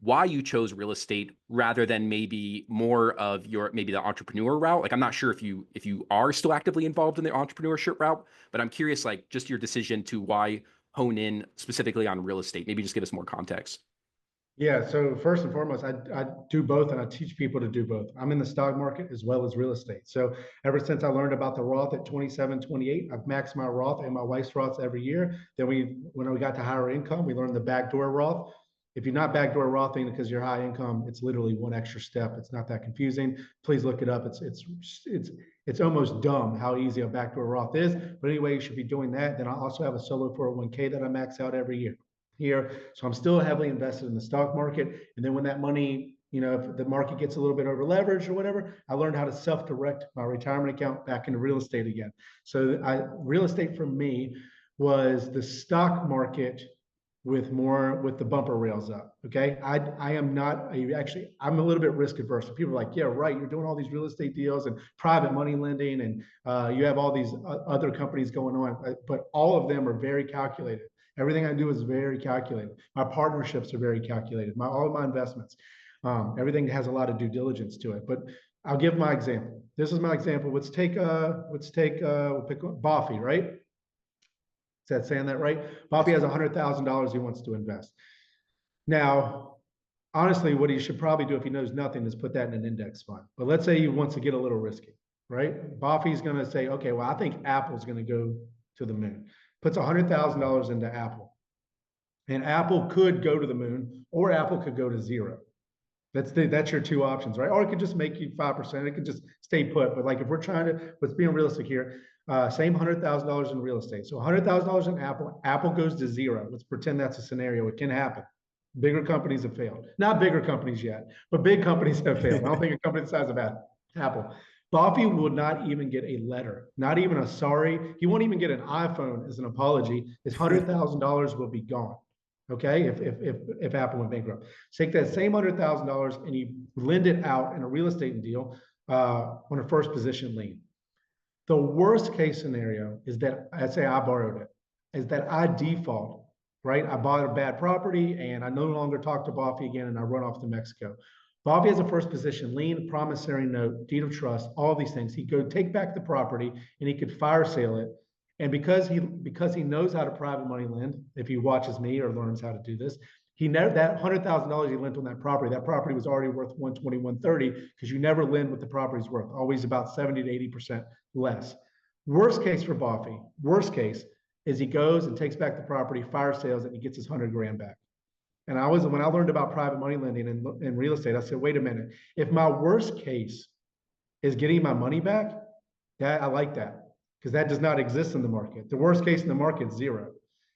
why you chose real estate rather than maybe more of maybe the entrepreneur route. Like, I'm not sure if you are still actively involved in the entrepreneurship route, but I'm curious, like, just your decision to why hone in specifically on real estate. Maybe just give us more context. Yeah, so first and foremost, I do both, and I teach people to do both. I'm in the stock market as well as real estate. So ever since I learned about the Roth at 27, 28, I've maxed my Roth and my wife's Roths every year. Then when we got to higher income, we learned the backdoor Roth. If you're not backdoor Rothing because you're high income, it's literally one extra step. It's not that confusing. Please look it up. It's almost dumb how easy a backdoor Roth is. But anyway, you should be doing that. Then I also have a solo 401k that I max out every year here. So I'm still heavily invested in the stock market. And then when that money, if the market gets a little bit over leveraged or whatever, I learned how to self-direct my retirement account back into real estate again. So real estate for me was the stock market with the bumper rails up. Okay. I am not I'm a little bit risk averse. People are like, yeah, right. You're doing all these real estate deals and private money lending, and you have all these other companies going on, but all of them are very calculated. Everything I do is very calculated. My partnerships are very calculated. All of my investments, everything has a lot of due diligence to it. But I'll give my example. This is my example. We'll pick Boffy, right? Is that saying that right? Bobby has $100,000 he wants to invest. Now, honestly, what he should probably do if he knows nothing is put that in an index fund. But let's say he wants to get a little risky, right? Buffy's going to say, okay, well, I think Apple's going to go to the moon. Puts $100,000 into Apple. And Apple could go to the moon, or Apple could go to zero. That's your two options, right? Or it could just make you 5%. It could just stay put. But like if we're trying to, let's be realistic here, same $100,000 in real estate. So $100,000 in Apple goes to zero. Let's pretend that's a scenario. It can happen. Bigger companies have failed. Not bigger companies yet, but big companies have failed. I don't think a company the size of Apple. Buffy would not even get a letter, not even a sorry. He won't even get an iPhone as an apology. His $100,000 will be gone. Okay, if Apple went bankrupt, take that same $100,000 and you lend it out in a real estate deal on a first position lien. The worst case scenario is that, let's say I borrowed it, is that I default, right? I bought a bad property and I no longer talk to Buffy again and I run off to Mexico. Buffy has a first position lien, promissory note, deed of trust, all these things. He'd go take back the property and he could fire sale it. And because he knows how to private money lend, if he watches me or learns how to do this, he never, that $100,000 he lent on that property was already worth 120, 130, because you never lend what the property's worth, always about 70 to 80% less. Worst case for Buffy, worst case is he goes and takes back the property, fire sales it, and he gets his 100 grand back. And when I learned about private money lending and real estate, I said, wait a minute, if my worst case is getting my money back, I like that. Because that does not exist in the market. The worst case in the market is zero.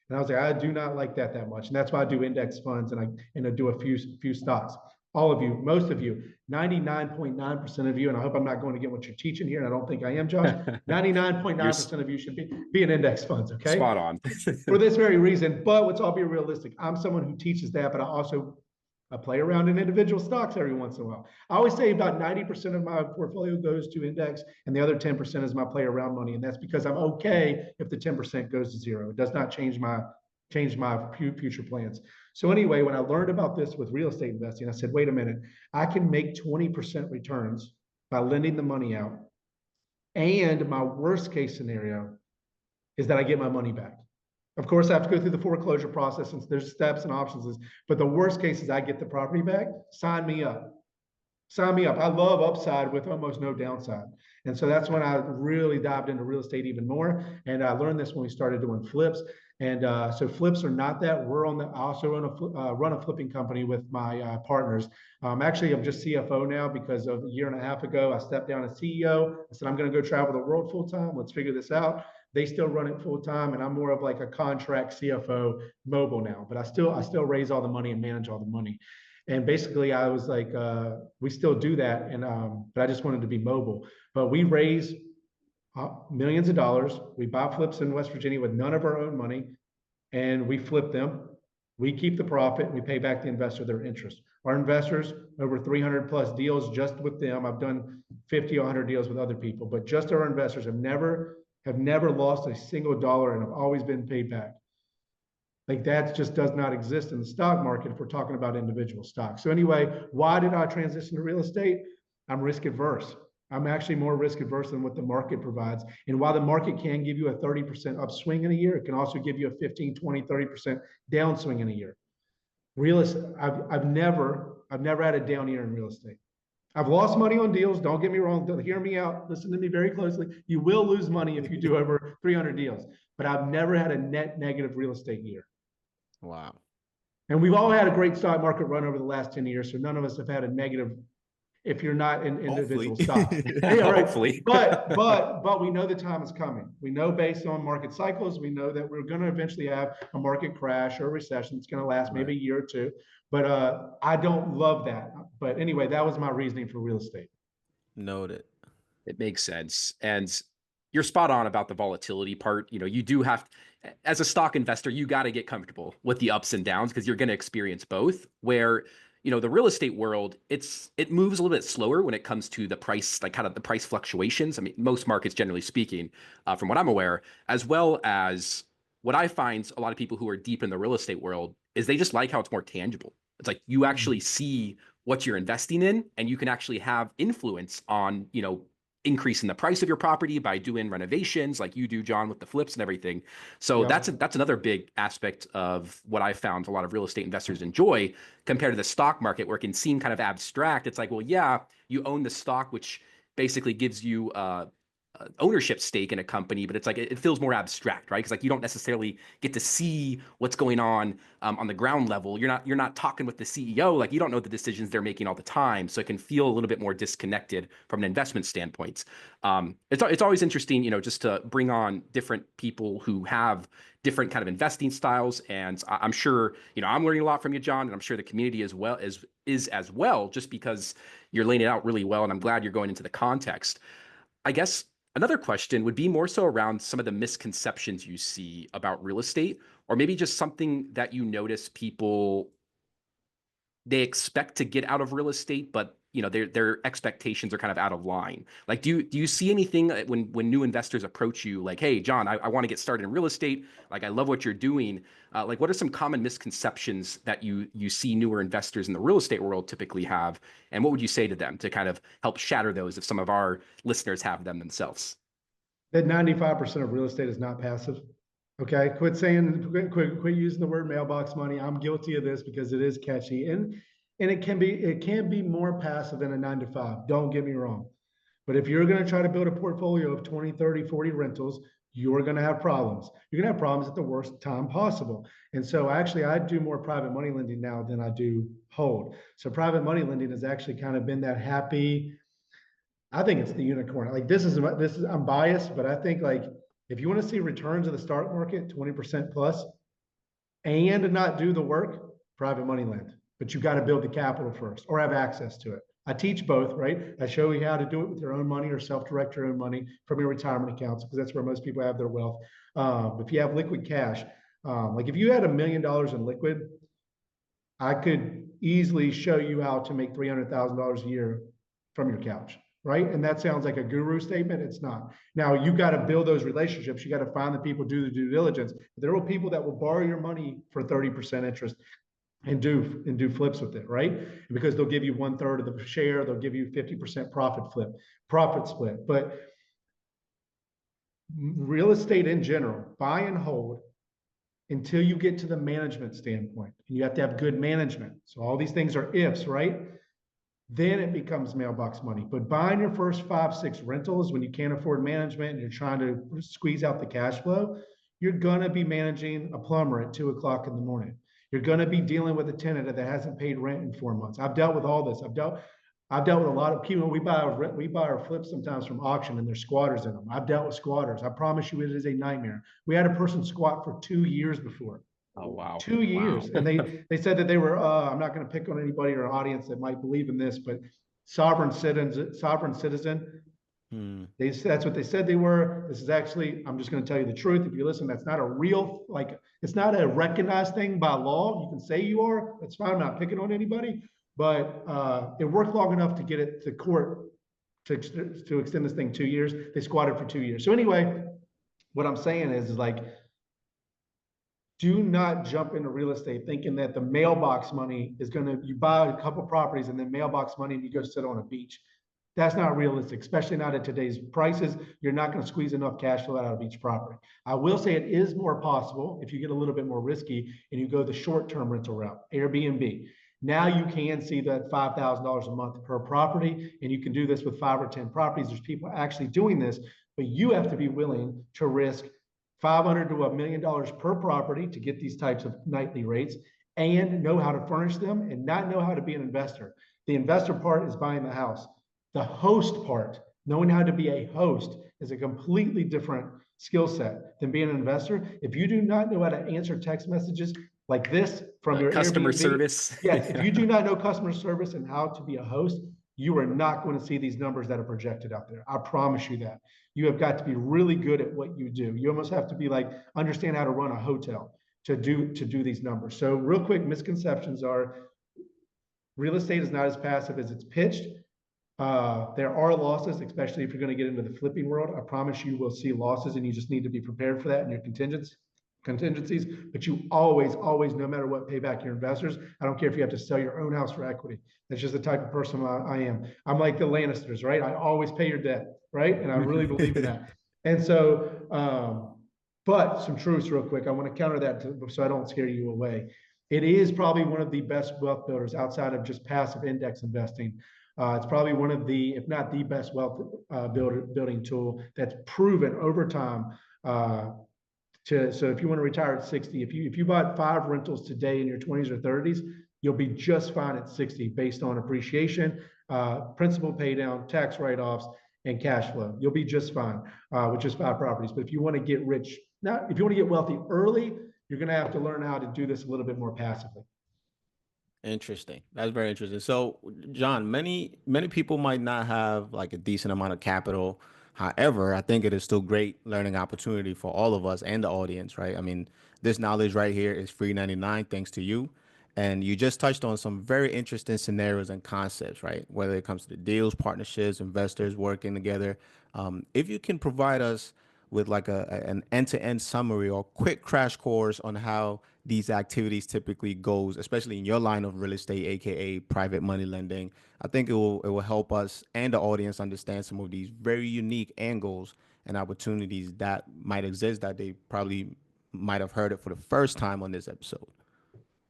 And I was like, I do not like that much. And that's why I do index funds and I do a few stocks. All of you, most of you, 99.9% of you, and I hope I'm not going to get what you're teaching here, and I don't think I am, Josh. 99.9% of you should be in index funds, okay? Spot on. For this very reason, but let's all be realistic. I'm someone who teaches that, but I play around in individual stocks every once in a while. I always say about 90% of my portfolio goes to index and the other 10% is my play around money. And that's because I'm okay if the 10% goes to zero. It does not change my future plans. So anyway, when I learned about this with real estate investing, I said, wait a minute, I can make 20% returns by lending the money out. And my worst case scenario is that I get my money back. Of course, I have to go through the foreclosure process and there's steps and options. But the worst case is I get the property back. Sign me up. Sign me up. I love upside with almost no downside. And so that's when I really dived into real estate even more. And I learned this when we started doing flips. And so flips are not that. I also run a flipping company with my partners. Actually, I'm just CFO now because of a year and a half ago, I stepped down as CEO. I said, I'm going to go travel the world full time. Let's figure this out. They still run it full time, and I'm more of like a contract CFO mobile now. But I still raise all the money and manage all the money. And basically, I was like, we still do that, and but I just wanted to be mobile. But we raise millions of dollars. We buy flips in West Virginia with none of our own money, and we flip them. We keep the profit, and we pay back the investor their interest. Our investors, over 300 plus deals just with them. I've done 50 or 100 deals with other people, but just our investors have never lost a single dollar and have always been paid back. Like that just does not exist in the stock market if we're talking about individual stocks. So anyway, why did I transition to real estate? I'm risk averse. I'm actually more risk averse than what the market provides. And while the market can give you a 30% upswing in a year, it can also give you a 15, 20, 30% downswing in a year. Real estate, I've never had a down year in real estate. I've lost money on deals. Don't get me wrong. Don't hear me out. Listen to me very closely. You will lose money if you do over 300 deals, but I've never had a net negative real estate year. Wow. And we've all had a great stock market run over the last 10 years. So none of us have had a negative if you're not in individual stocks. Yeah, right. Hopefully. but we know the time is coming. We know based on market cycles, we know that we're going to eventually have a market crash or a recession. It's going to last maybe a year or two. But I don't love that. But anyway, that was my reasoning for real estate. Noted. It makes sense. And you're spot on about the volatility part. You know, you do have, as a stock investor, you got to get comfortable with the ups and downs because you're going to experience both. Where, you know, the real estate world, it moves a little bit slower when it comes to the price, like kind of the price fluctuations. I mean, most markets, generally speaking, from what I'm aware, as well as what I find a lot of people who are deep in the real estate world is they just like how it's more tangible. It's like you actually see what you're investing in, and you can actually have influence on, you know, increasing the price of your property by doing renovations like you do, John, with the flips and everything. So that's another big aspect of what I found a lot of real estate investors enjoy compared to the stock market, where it can seem kind of abstract. It's like, well, yeah, you own the stock, which basically gives you ownership stake in a company, but it's like it feels more abstract, right? Because like you don't necessarily get to see what's going on the ground level. You're not talking with the CEO, like you don't know the decisions they're making all the time, so it can feel a little bit more disconnected from an investment standpoint. It's always interesting, you know, just to bring on different people who have different kind of investing styles, and I'm sure, you know, I'm learning a lot from you, John, and I'm sure the community as well is as well, just because you're laying it out really well, and I'm glad you're going into the context. I guess another question would be more so around some of the misconceptions you see about real estate, or maybe just something that you notice people, they expect to get out of real estate, but you know, their expectations are kind of out of line. Like, do you see anything when new investors approach you, like, hey, John, I want to get started in real estate. Like, I love what you're doing. Like, what are some common misconceptions that you see newer investors in the real estate world typically have? And what would you say to them to kind of help shatter those if some of our listeners have them themselves? That 95% of real estate is not passive. Okay, quit using the word mailbox money. I'm guilty of this because it is catchy, and it can be more passive than a 9 to 5. Don't get me wrong. But if you're going to try to build a portfolio of 20, 30, 40 rentals, you're going to have problems. You're going to have problems at the worst time possible. And so actually, I do more private money lending now than I do hold. So private money lending has actually kind of been that happy. I think it's the unicorn. Like this is I'm biased, but I think like if you want to see returns of the stock market, 20% plus, and not do the work, private money lend. But you got to build the capital first or have access to it. I teach both, right? I show you how to do it with your own money or self-direct your own money from your retirement accounts, because that's where most people have their wealth. If you have liquid cash, like if you had $1 million in liquid, I could easily show you how to make $300,000 a year from your couch, right? And that sounds like a guru statement. It's not. Now you got to build those relationships. You got to find the people, do the due diligence. There are people that will borrow your money for 30% interest and do flips with it, right? Because they'll give you 1/3 of the share, they'll give you 50% profit split. But real estate in general, buy and hold until you get to the management standpoint. And you have to have good management. So all these things are ifs, right? Then it becomes mailbox money. But buying your first 5, 6 rentals when you can't afford management and you're trying to squeeze out the cash flow, you're going to be managing a plumber at 2 o'clock in the morning. You're going to be dealing with a tenant that hasn't paid rent in 4 months. I've dealt with all this. I've dealt with a lot of people. We buy our flips sometimes from auction, and there's squatters in them. I've dealt with squatters. I promise you, it is a nightmare. We had a person squat for 2 years before. Oh, wow. 2 years. Wow. And they said that they were, I'm not going to pick on anybody or audience that might believe in this, but sovereign citizen. That's what they said they were. This is actually, I'm just going to tell you the truth. If you listen, that's not a real, like, it's not a recognized thing by law. You can say you are. That's fine. I'm not picking on anybody, but it worked long enough to get it to court to extend this thing 2 years. They squatted for 2 years. So anyway, what I'm saying is like, do not jump into real estate thinking that the mailbox money is you buy a couple properties and then mailbox money and you go sit on a beach. That's not realistic, especially not at today's prices. You're not going to squeeze enough cash flow out of each property. I will say it is more possible if you get a little bit more risky and you go the short-term rental route, Airbnb. Now you can see that $5,000 a month per property, and you can do this with 5 or 10 properties. There's people actually doing this, but you have to be willing to risk $500 to $1 million per property to get these types of nightly rates. and know how to furnish them and not know how to be an investor. The investor part is buying the house. The host part, knowing how to be a host, is a completely different skill set than being an investor. If you do not know how to answer text messages like this from your customer Airbnb, service. yes, if you do not know customer service and how to be a host, you are not going to see these numbers that are projected out there. I promise you that. You have got to be really good at what you do. You almost have to be like, understand how to run a hotel to do these numbers. So real quick, misconceptions are real estate is not as passive as it's pitched. There are losses, especially if you're going to get into the flipping world. I promise you will see losses, and you just need to be prepared for that in your contingencies. But you always, no matter what, pay back your investors. I don't care if you have to sell your own house for equity. That's just the type of person I am. I'm like the Lannisters, right? I always pay your debt, right? And I really believe in that. And so, but some truths real quick. I want to counter that so I don't scare you away. It is probably one of the best wealth builders outside of just passive index investing. It's probably one of the, if not the best wealth building tool that's proven over time. So if you want to retire at 60, if you bought 5 rentals today in your 20s or 30s, you'll be just fine at 60 based on appreciation, principal pay down, tax write-offs, and cash flow. You'll be just fine with just 5 properties. But if you want to get rich, if you want to get wealthy early, you're going to have to learn how to do this a little bit more passively. Interesting. That's very interesting. So, John, many people might not have like a decent amount of capital. However, I think it is still great learning opportunity for all of us and the audience, right? I mean, this knowledge right here is free 99 thanks to you. And you just touched on some very interesting scenarios and concepts, right? Whether it comes to the deals, partnerships, investors working together. If you can provide us with like an end-to-end summary or quick crash course on how these activities typically goes, especially in your line of real estate, aka private money lending, I think it will help us and the audience understand some of these very unique angles and opportunities that might exist that they probably might have heard it for the first time on this episode.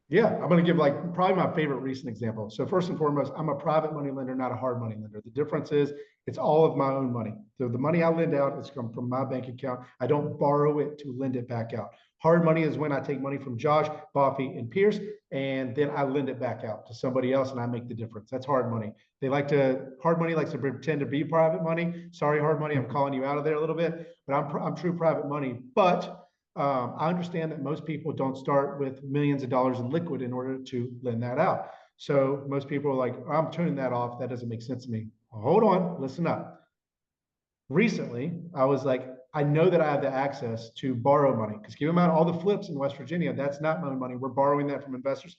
Yeah, I'm going to give like probably my favorite recent example. So first and foremost, I'm a private money lender, not a hard money lender. The difference is it's all of my own money. So the money I lend out is come from my bank account. I don't borrow it to lend it back out. Hard money is when I take money from Josh, Buffy, and Pierce, and then I lend it back out to somebody else, and I make the difference. That's hard money. Hard money likes to pretend to be private money. Sorry, hard money, I'm calling you out of there a little bit, but I'm true private money. But I understand that most people don't start with millions of dollars in liquid in order to lend that out. So most people are like, I'm turning that off. That doesn't make sense to me. Well, hold on, listen up. Recently, I was like, I know that I have the access to borrow money because keep in mind all the flips in West Virginia, that's not my own money. We're borrowing that from investors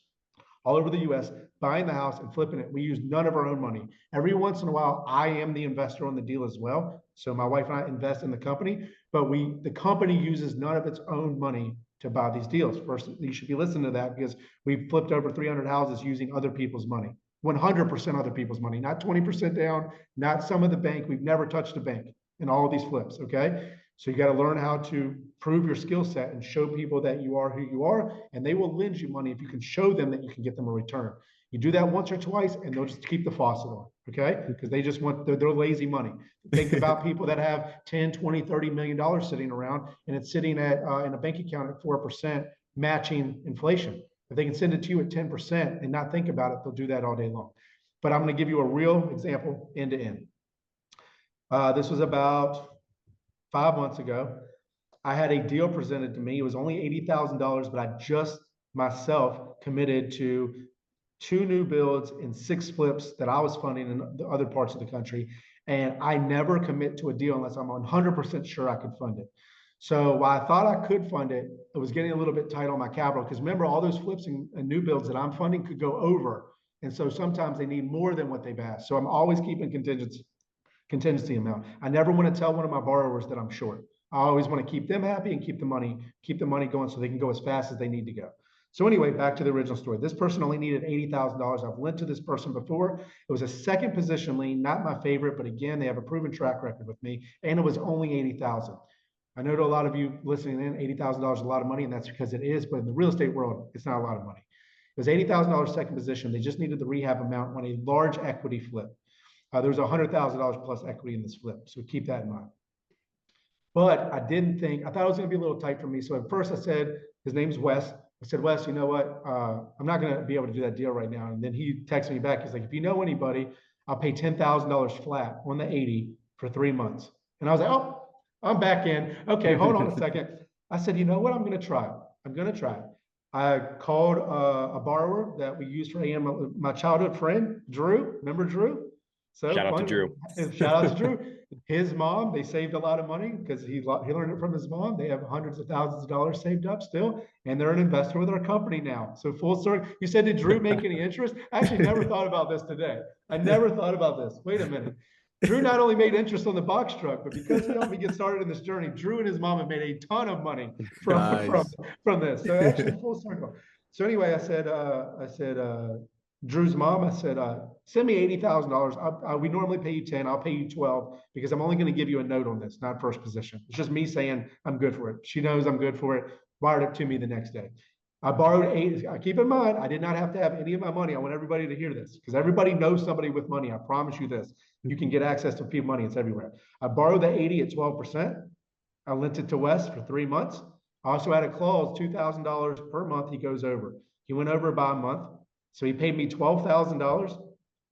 all over the US, buying the house and flipping it. We use none of our own money. Every once in a while, I am the investor on the deal as well. So my wife and I invest in the company, but the company uses none of its own money to buy these deals. First, you should be listening to that because we've flipped over 300 houses using other people's money. 100% other people's money, not 20% down, not some of the bank. We've never touched a bank in all of these flips, okay? So you got to learn how to prove your skill set and show people that you are who you are, and they will lend you money if you can show them that you can get them a return. You do that once or twice, and they'll just keep the faucet on, okay? Because they just want their lazy money. Think about people that have 10, 20, $30 million sitting around, and it's sitting at in a bank account at 4%, matching inflation. If they can send it to you at 10% and not think about it, they'll do that all day long. But I'm going to give you a real example end to end. This was about 5 months ago. I had a deal presented to me. It was only $80,000, but I just myself committed to 2 new builds and 6 flips that I was funding in the other parts of the country. And I never commit to a deal unless I'm 100% sure I could fund it. So while I thought I could fund it, it was getting a little bit tight on my capital because remember, all those flips and new builds that I'm funding could go over. And so sometimes they need more than what they've asked. So I'm always keeping contingency amount. I never want to tell one of my borrowers that I'm short. I always want to keep them happy and keep the money going so they can go as fast as they need to go. So anyway, back to the original story. This person only needed $80,000. I've lent to this person before. It was a second position lien, not my favorite, but again, they have a proven track record with me, and it was only $80,000. I know to a lot of you listening in, $80,000 is a lot of money, and that's because it is, but in the real estate world, it's not a lot of money. It was $80,000 second position. They just needed the rehab amount on a large equity flip. There was $100,000 plus equity in this flip, so keep that in mind. But I thought it was going to be a little tight for me. So at first I said, his name's Wes. I said, Wes, you know what? I'm not going to be able to do that deal right now. And then he texted me back. He's like, if you know anybody, I'll pay $10,000 flat on the 80 for 3 months. And I was like, oh, I'm back in. Okay, hold on a second. I said, you know what? I'm going to try. I'm going to try. I called a borrower that we used for my childhood friend, Drew. Remember Drew? So Shout out to fun. Drew. Shout out to Drew. His mom, they saved a lot of money because he learned it from his mom. They have hundreds of thousands of dollars saved up still, and they're an investor with our company now. So full circle. You said, did Drew make any interest? I actually never thought about this today. I never thought about this. Wait a minute. Drew not only made interest on the box truck, but because he helped me get started in this journey, Drew and his mom have made a ton of money from this. So actually full circle. So anyway, I said, Drew's mom, I said, send me $80,000. We normally pay you 10. I'll pay you 12 because I'm only going to give you a note on this, not first position. It's just me saying I'm good for it. She knows I'm good for it. Wired it to me the next day. I borrowed eight. Keep in mind, I did not have to have any of my money. I want everybody to hear this because everybody knows somebody with money. I promise you this. You can get access to people money. It's everywhere. I borrowed the 80 at 12%. I lent it to Wes for 3 months. I also had a clause, $2,000 per month he goes over. He went over by a month. So he paid me $12,000.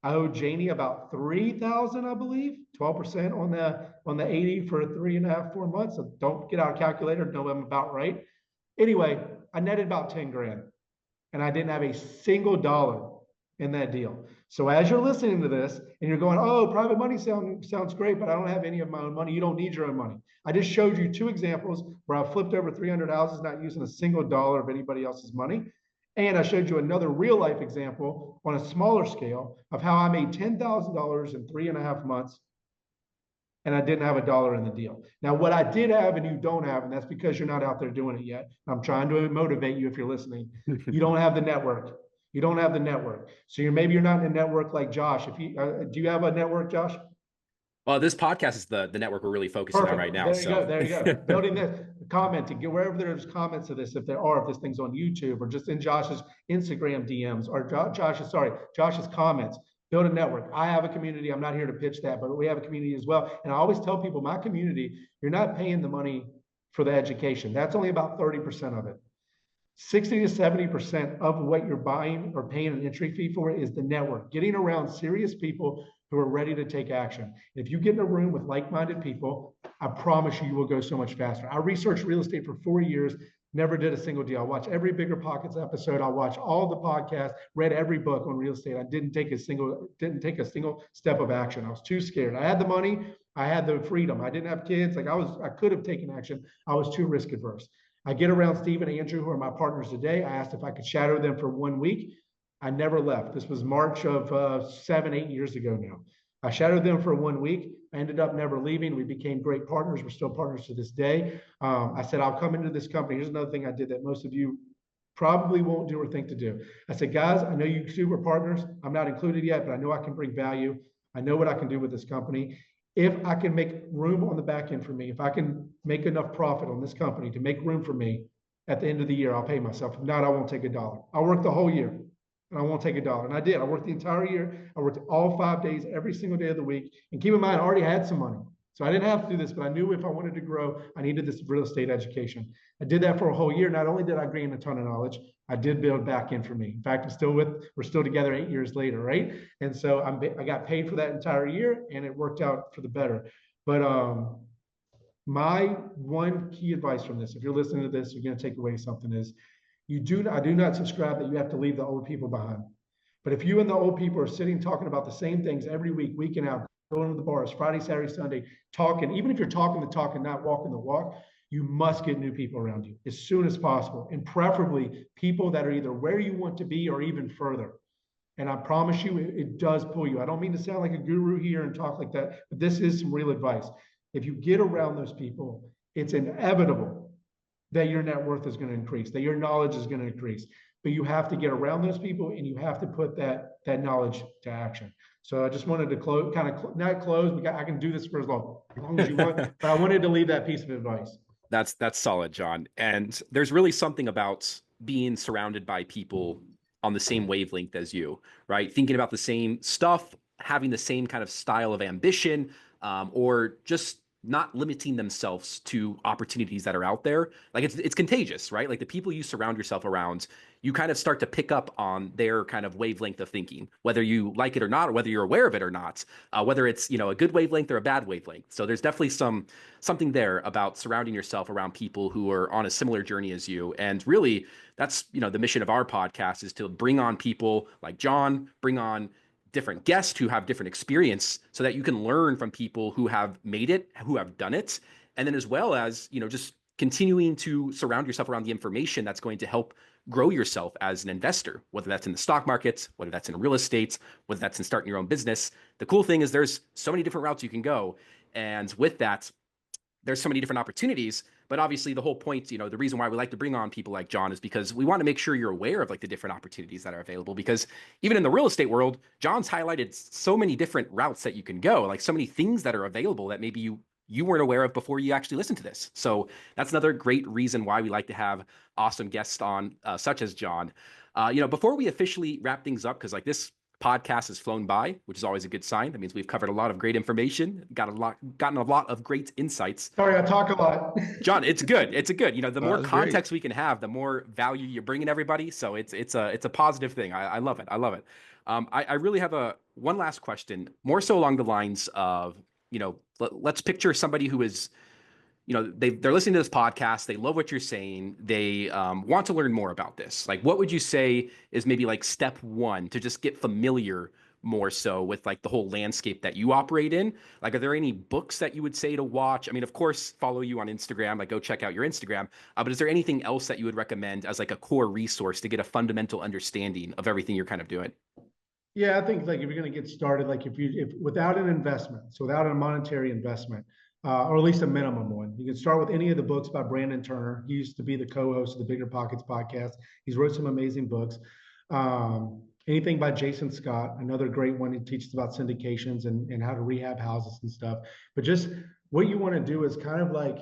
I owed Janie about $3,000, I believe, 12% on the 80 for 3.5, 4 months. So don't get out a calculator, know I'm about right. Anyway, I netted about 10 grand and I didn't have a single dollar in that deal. So as you're listening to this and you're going, oh, private money sounds great, but I don't have any of my own money. You don't need your own money. I just showed you 2 examples where I flipped over 300 houses, not using a single dollar of anybody else's money. And I showed you another real life example on a smaller scale of how I made $10,000 in 3.5 months and I didn't have a dollar in the deal. Now, what I did have and you don't have, and that's because you're not out there doing it yet. I'm trying to motivate you if you're listening. You don't have the network. You don't have the network. So maybe you're not in a network like Josh. If you do you have a network, Josh? Well, this podcast is the network we're really focusing on right now. There you go. Building this, commenting, get wherever there's comments of this, if this thing's on YouTube or just in Josh's Instagram DMs or Josh's comments. Build a network. I have a community. I'm not here to pitch that, but we have a community as well. And I always tell people, my community, you're not paying the money for the education. That's only about 30% of it. 60 to 70% of what you're buying or paying an entry fee for is the network, getting around serious people who are ready to take action. If you get in a room with like-minded people, I promise you, you will go so much faster. I researched real estate for 4 years, never did a single deal. I watched every Bigger Pockets episode. I watched all the podcasts, read every book on real estate. I didn't take a single step of action. I was too scared. I had the money. I had the freedom. I didn't have kids. I could have taken action. I was too risk adverse. I get around Steve and Andrew, who are my partners today. I asked if I could shadow them for 1 week. I never left. This was March of 7, 8 years ago now. I shadowed them for 1 week. I ended up never leaving. We became great partners. We're still partners to this day. I said, I'll come into this company. Here's another thing I did that most of you probably won't do or think to do. I said, guys, I know you two are partners. I'm not included yet, but I know I can bring value. I know what I can do with this company. If I can make room on the back end for me, if I can make enough profit on this company to make room for me at the end of the year, I'll pay myself. If not, I won't take a dollar. I'll work the whole year and I won't take a dollar. And I did. I worked the entire year. I worked all 5 days, every single day of the week. And keep in mind, I already had some money. So I didn't have to do this, but I knew if I wanted to grow, I needed this real estate education. I did that for a whole year. Not only did I gain a ton of knowledge, I did build back in for me. In fact, we're still together 8 years later, right? And so I got paid for that entire year and it worked out for the better. But my one key advice from this, if you're listening to this, you're going to take away something is I do not subscribe that you have to leave the old people behind. But if you and the old people are sitting talking about the same things every week, week in out, going to the bars, Friday, Saturday, Sunday, talking, even if you're talking the talk and not walking the walk, you must get new people around you as soon as possible. And preferably people that are either where you want to be or even further. And I promise you, it does pull you. I don't mean to sound like a guru here and talk like that, but this is some real advice. If you get around those people, it's inevitable that your net worth is going to increase, that your knowledge is going to increase. But you have to get around those people and you have to put that knowledge to action. So I just wanted to not close. I can do this for as long as you want, but I wanted to leave that piece of advice. That's solid, John. And there's really something about being surrounded by people on the same wavelength as you, right? Thinking about the same stuff, having the same kind of style of ambition, or just not limiting themselves to opportunities that are out there. Like it's contagious, right? Like the people you surround yourself around, you kind of start to pick up on their kind of wavelength of thinking, whether you like it or not, or whether you're aware of it or not, whether it's, you know, a good wavelength or a bad wavelength. So there's definitely something there about surrounding yourself around people who are on a similar journey as you. And really, that's, you know, the mission of our podcast is to bring on people like John, bring on different guests who have different experience so that you can learn from people who have made it, who have done it. And then as well as, you know, just continuing to surround yourself around the information that's going to help grow yourself as an investor, whether that's in the stock markets, whether that's in real estate, whether that's in starting your own business. The cool thing is there's so many different routes you can go. And with that, there's so many different opportunities. But obviously the whole point, you know, the reason why we like to bring on people like John is because we want to make sure you're aware of like the different opportunities that are available. Because even in the real estate world, John's highlighted so many different routes that you can go, like so many things that are available that maybe you weren't aware of before you actually listened to this. So that's another great reason why we like to have awesome guests on, such as John. You know, before we officially wrap things up, because like this podcast has flown by, which is always a good sign. That means we've covered a lot of great information, gotten a lot of great insights. Sorry, I talk a lot. John, it's good. It's a good. You know, the more context great. we can have, the more value you're bringing everybody. So it's a positive thing. I love it. I love it. I really have one last question, more so along the lines of, you know, let's picture somebody who is, you know, they're listening to this podcast, they love what you're saying, they want to learn more about this. Like, what would you say is maybe like step one to just get familiar more so with like the whole landscape that you operate in? Like, are there any books that you would say to watch? I mean, of course, follow you on Instagram, like go check out your Instagram. But is there anything else that you would recommend as like a core resource to get a fundamental understanding of everything you're kind of doing? Yeah, I think like if you're going to get started, like if without an investment, so without a monetary investment, or at least a minimum one, you can start with any of the books by Brandon Turner. He used to be the co-host of the Bigger Pockets podcast. He's wrote some amazing books. Anything by Jason Scott, another great one. He teaches about syndications and how to rehab houses and stuff. But just what you want to do is kind of like,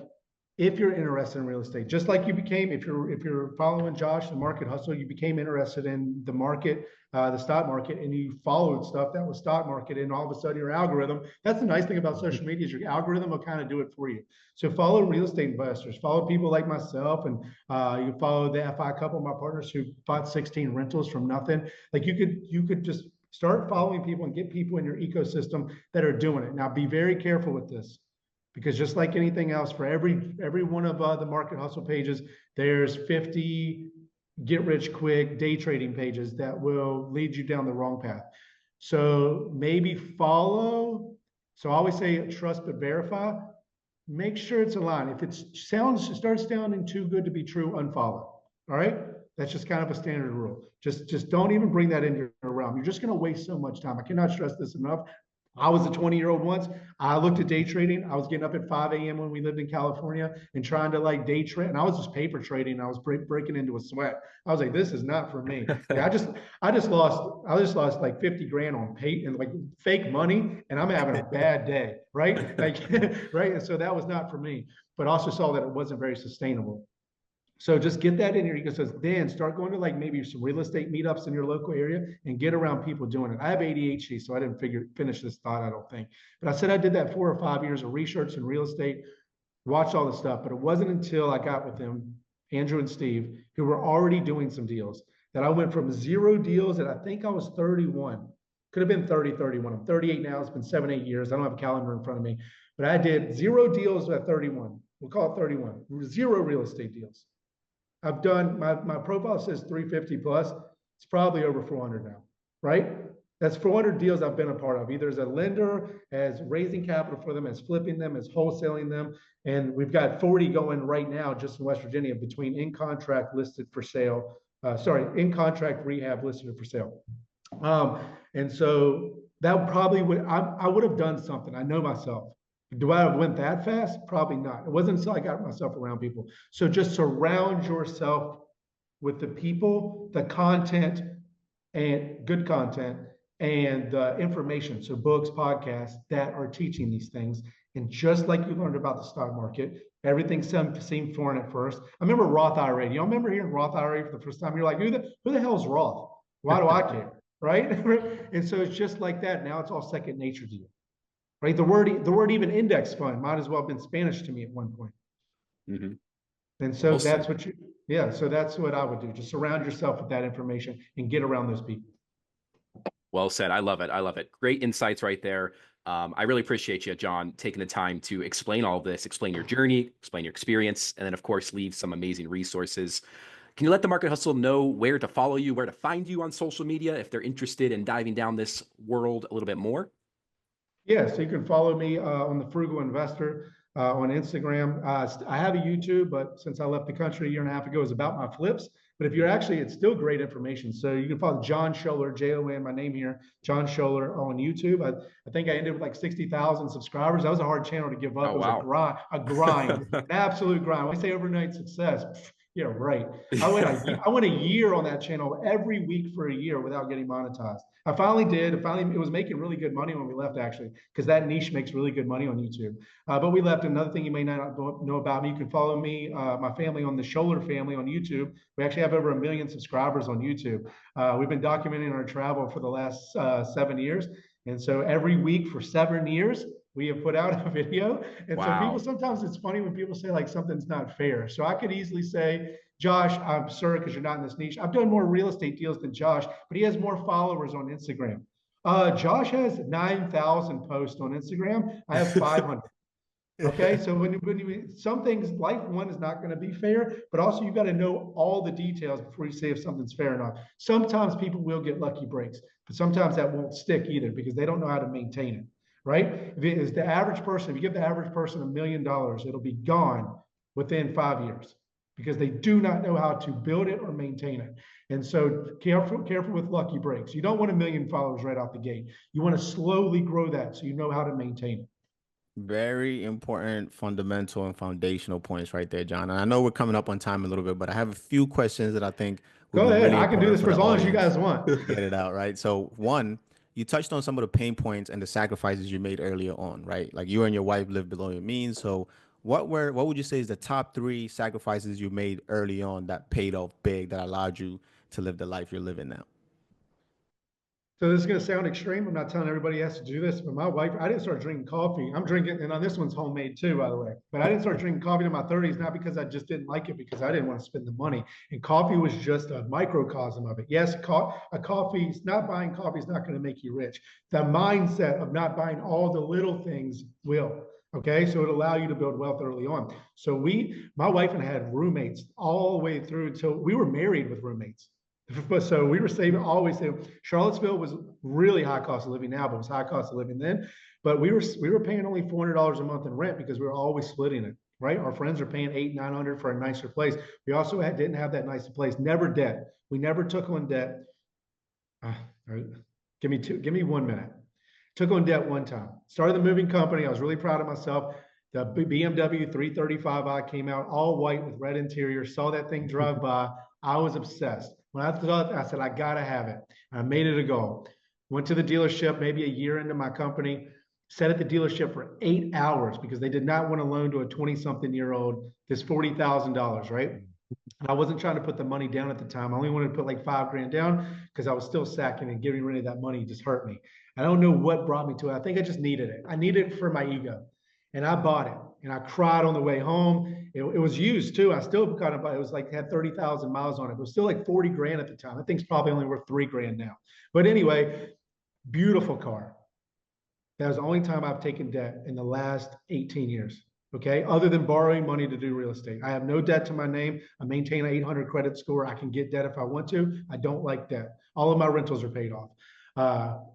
if you're interested in real estate, just like you became, if you're following Josh, the Market Hustle, you became interested in the market, the stock market, and you followed stuff that was stock market, and all of a sudden your algorithm, that's the nice thing about social media, is your algorithm will kind of do it for you. So follow real estate investors, follow people like myself, and you follow the FI couple of my partners who bought 16 rentals from nothing. Like you could just start following people and get people in your ecosystem that are doing it. Now be very careful with this, because just like anything else, for every one of the Market Hustle pages, there's 50 get rich quick day trading pages that will lead you down the wrong path. So maybe follow. So I always say trust but verify. Make sure it's aligned. If it starts sounding too good to be true, unfollow. All right. That's just kind of a standard rule. Just don't even bring that into your realm. You're just going to waste so much time. I cannot stress this enough. I was a 20-year-old once. I looked at day trading. I was getting up at 5 a.m. when we lived in California and trying to like day trade. And I was just paper trading. I was breaking into a sweat. I was like, this is not for me. Yeah, I just lost like 50 grand on pay and like fake money. And I'm having a bad day, right? Like, right. And so that was not for me, but also saw that it wasn't very sustainable. So just get that in your ecosystem. Then start going to like maybe some real estate meetups in your local area and get around people doing it. I have ADHD, so I didn't finish this thought, I don't think. But I said I did that 4 or 5 years of research in real estate, watched all the stuff. But it wasn't until I got with them, Andrew and Steve, who were already doing some deals, that I went from 0 deals, and I think I was 31. Could have been 30, 31. I'm 38 now. It's been 7, 8 years. I don't have a calendar in front of me. But I did 0 deals at 31. We'll call it 31. 0 real estate deals. I've done, my profile says 350 plus. It's probably over 400 now, right? That's 400 deals I've been a part of, either as a lender, as raising capital for them, as flipping them, as wholesaling them. And we've got 40 going right now just in West Virginia between in contract listed for sale, in contract rehab listed for sale. And so that probably I would have done something. I know myself. Do I have went that fast? Probably not. It wasn't until I got myself around people. So just surround yourself with the people, the content, and good content, and the information. So books, podcasts that are teaching these things. And just like you learned about the stock market, everything seemed foreign at first. I remember Roth IRA. Do y'all remember hearing Roth IRA for the first time? You're like, who the hell is Roth? Why do I care? Right? And so it's just like that. Now it's all second nature to you. right? The word even index fund might as well have been Spanish to me at one point. Mm-hmm. And so Well that's said. yeah, so that's what I would do. Just surround yourself with that information and get around those people. Well said. I love it. I love it. Great insights right there. I really appreciate you, John, taking the time to explain all of this, explain your journey, explain your experience, and then, of course, leave some amazing resources. Can you let the Market Hustle know where to follow you, where to find you on social media if they're interested in diving down this world a little bit more? Yeah, so you can follow me on the Frugal Investor on Instagram. I have a YouTube, but since I left the country a year and a half ago, it's about my flips. But if you're actually, it's still great information. So you can follow John Scholler, Jon, my name here, John Scholler on YouTube. I think I ended with like 60,000 subscribers. That was a hard channel to give up. Oh, It was wow. a grind, an absolute grind. When I say overnight success, yeah, right. I went a year on that channel every week for a year without getting monetized. I finally did. It was making really good money when we left, actually, because that niche makes really good money on YouTube. But we left. Another thing you may not know about me, you can follow me, my family on the Scholler family on YouTube. We actually have over 1 million subscribers on YouTube. We've been documenting our travel for the last 7 years. And so every week for 7 years, we have put out a video. And so people, Wow. sometimes it's funny when people say like something's not fair. So I could easily say, Josh, I'm sorry because you're not in this niche. I've done more real estate deals than Josh, but he has more followers on Instagram. Josh has 9,000 posts on Instagram. I have 500. Okay, so some things, life one is not going to be fair, but also you got to know all the details before you say if something's fair or not. Sometimes people will get lucky breaks, but sometimes that won't stick either because they don't know how to maintain it, right? If it is the average person, if you give the average person $1 million, it'll be gone within 5 years because they do not know how to build it or maintain it. And so careful with lucky breaks. You don't want 1 million followers right out the gate. You want to slowly grow that so you know how to maintain it. Very important, fundamental, and foundational points right there, John. And I know we're coming up on time a little bit, but I have a few questions that I think would Go be ahead. really I can do important this for for the as long as you audience guys want. to get it out, right? So, one, you touched on some of the pain points and the sacrifices you made earlier on, right? Like you and your wife lived below your means. So, what would you say is the top 3 sacrifices you made early on that paid off big, that allowed you to live the life you're living now? So this is going to sound extreme. I'm not telling everybody has to do this, but my wife, I didn't start drinking coffee. I'm drinking, and on this one's homemade too, by the way. But I didn't start drinking coffee in my 30s, not because I just didn't like it, because I didn't want to spend the money. And coffee was just a microcosm of it. Yes, not buying coffee is not going to make you rich. The mindset of not buying all the little things will. Okay, so it'll allow you to build wealth early on. So my wife and I had roommates all the way through until we were married with roommates. So we were always saving. Charlottesville was really high cost of living now, but it was high cost of living then. But we were paying only $400 a month in rent because we were always splitting it. Right, our friends are paying $800-900 for a nicer place. We also didn't have that nicer place. Never debt. We never took on debt. Give me 1 minute. Took on debt one time. Started the moving company. I was really proud of myself. The BMW 335i came out all white with red interior. Saw that thing drive by. I was obsessed. When I thought, I said, I got to have it. I made it a goal. Went to the dealership maybe a year into my company, sat at the dealership for 8 hours because they did not want to loan to a 20-something-year-old this $40,000, right? And I wasn't trying to put the money down at the time. I only wanted to put like $5,000 down because I was still sacking, and getting rid of that money just hurt me. I don't know what brought me to it. I think I just needed it. I needed it for my ego. And I bought it, and I cried on the way home. It was used too. I still kind of, it was like, had 30,000 miles on it. It was still like 40 grand at the time. That thing's probably only worth 3 grand now. But anyway, beautiful car. That was the only time I've taken debt in the last 18 years. Okay. Other than borrowing money to do real estate. I have no debt to my name. I maintain an 800 credit score. I can get debt if I want to. I don't like debt. All of my rentals are paid off.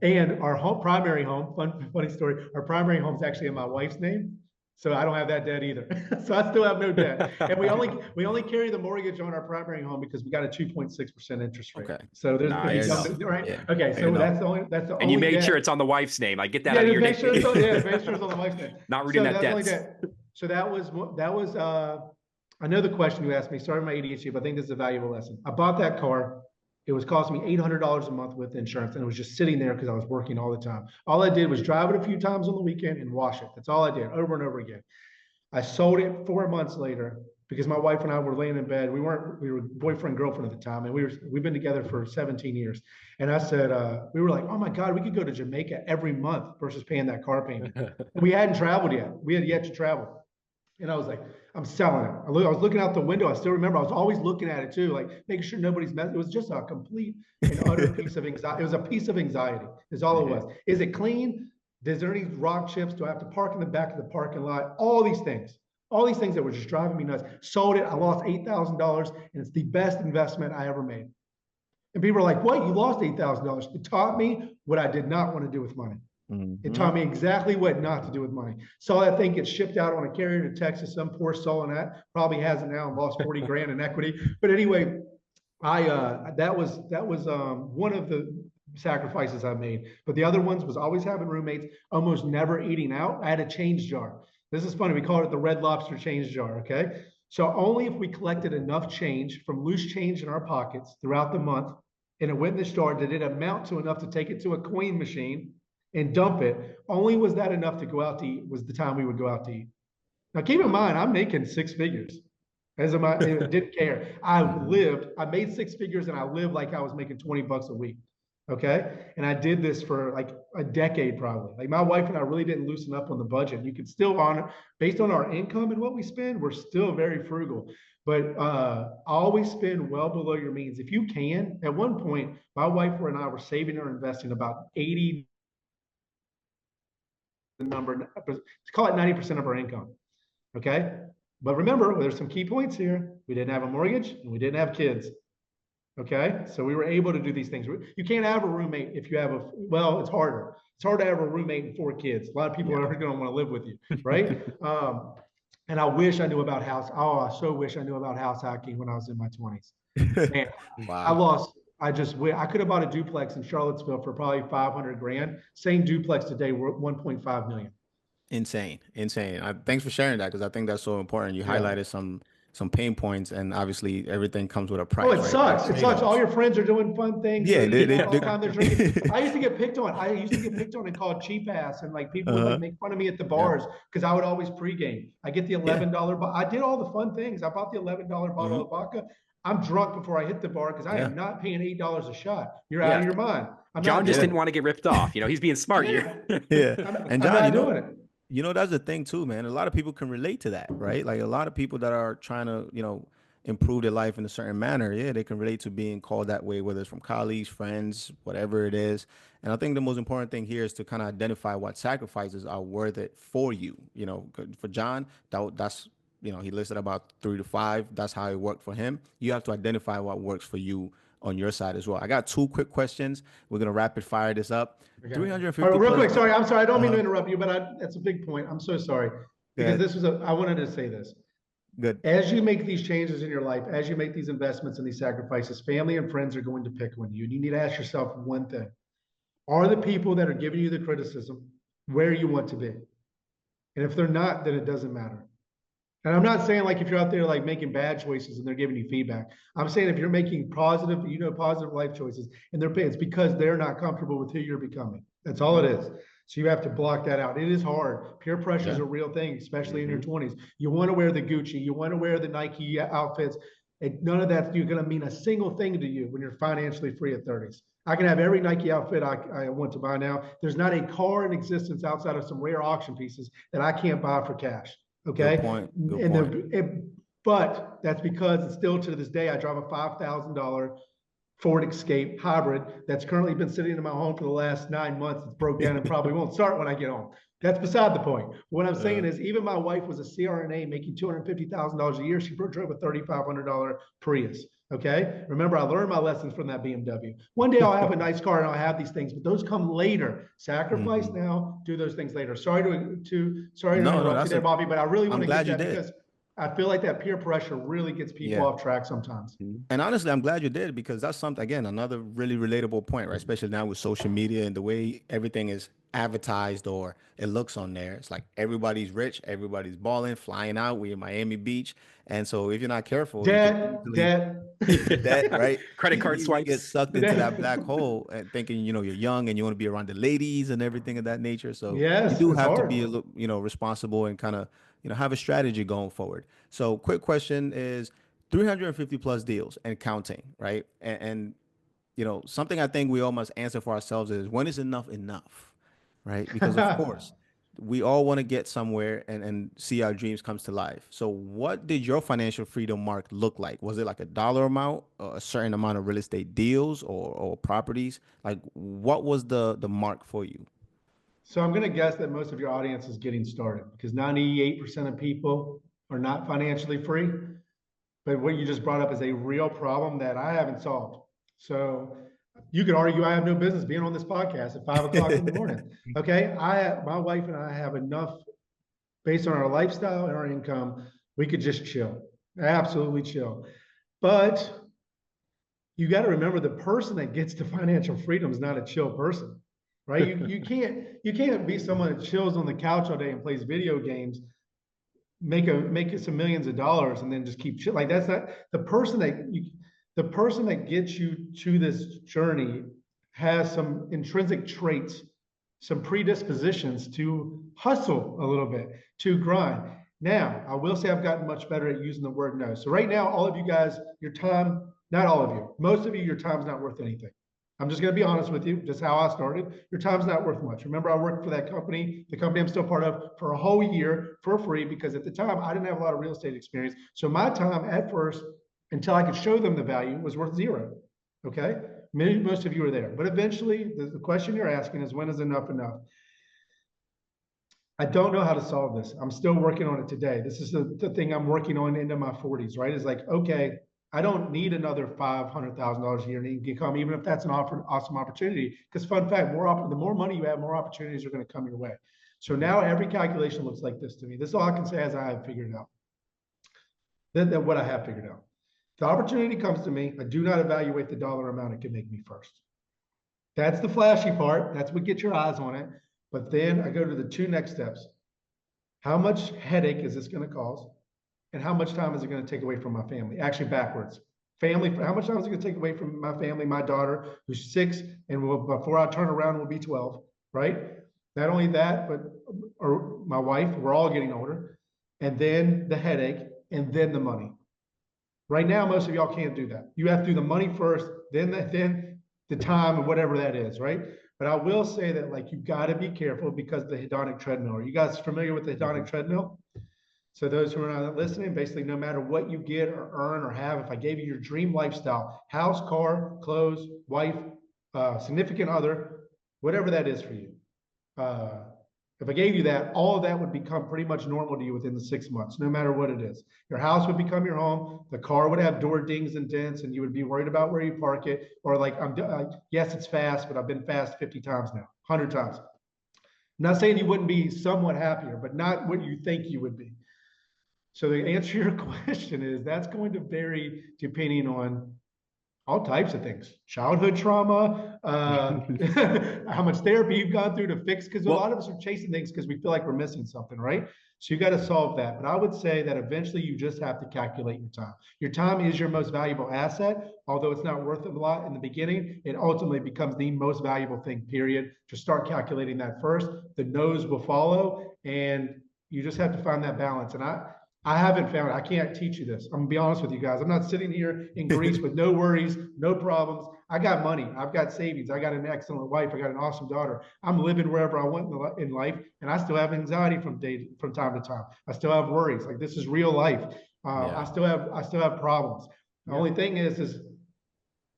And our primary home, funny story, our primary home is actually in my wife's name. So I don't have that debt either. So I still have no debt. And we only carry the mortgage on our primary home because we got a 2.6% interest rate. Okay. So there's Nice. right. Yeah. Okay. So that's the And only you made debt. sure it's on the wife's name. I get that Yeah, out of your make name. sure make sure it's on the wife's name. Not reading that that's debt. So that was I know the question you asked me. Sorry, my ADHD, but I think this is a valuable lesson. I bought that car. It was costing me $800 a month with insurance, and it was just sitting there because I was working all the time. All I did was drive it a few times on the weekend and wash it. That's all I did, over and over again. I sold it 4 months later because my wife and I were laying in bed. We were boyfriend, girlfriend at the time. And we've been together for 17 years. And I said, we were like, oh my God, we could go to Jamaica every month versus paying that car payment. And we hadn't traveled yet. We had yet to travel. And I was like, I'm selling it. I was looking out the window. I still remember I was always looking at it too, like making sure nobody's messing. It was just a complete and utter piece of anxiety. It was a piece of anxiety is all it was. Is it clean? Is there any rock chips? Do I have to park in the back of the parking lot? All these things that were just driving me nuts. Sold it. I lost $8,000 and it's the best investment I ever made. And people are like, what? You lost $8,000. It taught me what I did not want to do with money. It taught me exactly what not to do with money. Saw that thing get shipped out on a carrier to Texas. Some poor soul in that probably has it now and lost 40 grand in equity. But anyway, that was one of the sacrifices I made. But the other ones was always having roommates, almost never eating out. I had a change jar. This is funny. We call it the Red Lobster change jar. Okay. So only if we collected enough change from loose change in our pockets throughout the month, and it went in this jar, did it amount to enough to take it to a coin machine and dump it. Only was that enough to go out to eat was the time we would go out to eat. Now, keep in mind, I'm making six figures. I didn't care. I made six figures and I lived like I was making 20 bucks a week. Okay. And I did this for like a decade, probably. Like my wife and I really didn't loosen up on the budget. You could still honor based on our income and what we spend, we're still very frugal. But always spend well below your means. If you can, at one point, my wife and I were saving or investing about 80 the number, call it 90% of our income. Okay. But remember, there's some key points here. We didn't have a mortgage and we didn't have kids. Okay. So we were able to do these things. You can't have a roommate if you have it's harder. It's hard to have a roommate and 4 kids. A lot of people are going to want to live with you. Right. And I wish I knew about I so wish I knew about house hacking when I was in my 20s. Man, wow. I could have bought a duplex in Charlottesville for probably 500 grand. Same duplex today, we're 1.5 million. Insane. Thanks for sharing that because I think that's so important. You highlighted some pain points, and obviously everything comes with a price. Oh, it sucks. It sucks. All your friends are doing fun things. Yeah, all the time they're drinking. I used to get picked on. And called cheap ass, and like people would like make fun of me at the bars because I would always pregame. I get the $11. I did all the fun things. I bought the $11 bottle of vodka. I'm drunk before I hit the bar because I am not paying $8 a shot. You're out of your mind. John just didn't want to get ripped off. He's being smart here. And John, that's the thing too, man. A lot of people can relate to that, right? Like a lot of people that are trying to, improve their life in a certain manner. Yeah, they can relate to being called that way, whether it's from colleagues, friends, whatever it is. And I think the most important thing here is to kind of identify what sacrifices are worth it for you. For John, that's he listed about 3 to 5. That's how it worked for him. You have to identify what works for you on your side as well. I got 2 quick questions. We're gonna rapid fire this up. Okay. 350. Real quick, sorry. I'm sorry. I don't mean to interrupt you, but that's a big point. I'm so sorry because I wanted to say this. Good. As you make these changes in your life, as you make these investments and these sacrifices, family and friends are going to pick on you. You need to ask yourself one thing: are the people that are giving you the criticism where you want to be? And if they're not, then it doesn't matter. And I'm not saying like if you're out there like making bad choices and they're giving you feedback. I'm saying if you're making positive life choices and it's because they're not comfortable with who you're becoming. That's all it is. So you have to block that out. It is hard. Peer pressure is a real thing, especially in your 20s. You want to wear the Gucci, you want to wear the Nike outfits. And none of that's going to mean a single thing to you when you're financially free at 30s. I can have every Nike outfit I want to buy now. There's not a car in existence outside of some rare auction pieces that I can't buy for cash. Okay. Good point. But that's because it's still to this day, I drive a $5,000 Ford Escape hybrid that's currently been sitting in my home for the last 9 months. It's broke down and probably won't start when I get home. That's beside the point. What I'm saying is even my wife was a CRNA making $250,000 a year. She drove a $3,500 Prius. Okay. Remember, I learned my lessons from that BMW. One day I'll have a nice car and I'll have these things, but those come later. Sacrifice now, do those things later. Sorry to interrupt you there, Bobby, but I really want to get that because I feel like that peer pressure really gets people off track sometimes. And honestly, I'm glad you did because that's something, again, another really relatable point, right? Especially now with social media and the way everything is advertised or it looks on there. It's like everybody's rich, everybody's balling, flying out. We're in Miami Beach. And so if you're not careful, debt, right? Credit card swipes. Get sucked into that black hole and thinking, you're young and you want to be around the ladies and everything of that nature. So you do have to be a little, responsible and kind of have a strategy going forward. So quick question is 350 plus deals and counting, right? And something I think we all must answer for ourselves is, when is enough enough, right? Because of course, we all want to get somewhere and see our dreams comes to life. So what did your financial freedom mark look like? Was it like a dollar amount, or a certain amount of real estate deals, or properties? Like, what was the mark for you? So I'm going to guess that most of your audience is getting started because 98% of people are not financially free. But what you just brought up is a real problem that I haven't solved. So you could argue I have no business being on this podcast at 5 o'clock in the morning. Okay. My wife and I have enough based on our lifestyle and our income. We could just chill, absolutely chill. But you got to remember, the person that gets to financial freedom is not a chill person, right? You can't be someone that chills on the couch all day and plays video games, make it some millions of dollars, and then just keep chill. Like, that's not the person that gets you to this journey has some intrinsic traits, some predispositions to hustle a little bit, to grind. Now, I will say I've gotten much better at using the word no. So right now, all of you guys, your time, not all of you, most of you, your time's not worth anything. I'm just going to be honest with you, just how I started. Your time's not worth much. Remember, I worked for that company, the company I'm still part of, for a whole year for free, because at the time I didn't have a lot of real estate experience. So my time at first, until I could show them the value, was worth zero. Okay. Most of you are there, but eventually the question you're asking is, when is enough enough? I don't know how to solve this. I'm still working on it today. This is the thing I'm working on into my 40s, right? It's like, okay, I don't need another $500,000 a year to income, even if that's an awesome opportunity. Because fun fact, the more money you have, more opportunities are going to come your way. So now every calculation looks like this to me. This is all I can say as I have figured it out. Then what I have figured out. The opportunity comes to me. I do not evaluate the dollar amount it can make me first. That's the flashy part. That's what gets your eyes on it. But then I go to the two next steps. How much headache is this going to cause? And how much time is it going to take away from my family? Actually, backwards. Family, how much time is it going to take away from my family, my daughter, who's 6, and before I turn around will be 12, right? Not only that, but or my wife, we're all getting older. And then the headache, and then the money. Right now, most of y'all can't do that. You have to do the money first, then the time, and whatever that is, right? But I will say that, like, you got to be careful because of the hedonic treadmill. Are you guys familiar with the hedonic treadmill? So those who are not listening, basically, no matter what you get or earn or have, if I gave you your dream lifestyle, house, car, clothes, wife, significant other, whatever that is for you, if I gave you that, all of that would become pretty much normal to you within the 6 months, no matter what it is. Your house would become your home. The car would have door dings and dents, and you would be worried about where you park it. Or like, yes, it's fast, but I've been fast 50 times now, 100 times. I'm not saying you wouldn't be somewhat happier, but not what you think you would be. So the answer to your question is, that's going to vary depending on all types of things, childhood trauma, how much therapy you've gone through to fix, because a lot of us are chasing things because we feel like we're missing something, right? So you got to solve that. But I would say that eventually you just have to calculate your time. Your time is your most valuable asset. Although it's not worth a lot in the beginning, it ultimately becomes the most valuable thing, period. Just start calculating that first. The no's will follow, and you just have to find that balance. And I haven't found it. I can't teach you this. I'm gonna be honest with you guys. I'm not sitting here in Greece with no worries, no problems. I got money. I've got savings. I got an excellent wife. I got an awesome daughter. I'm living wherever I want in life, and I still have anxiety from time to time. I still have worries. Like, this is real life. I still have problems. The only thing is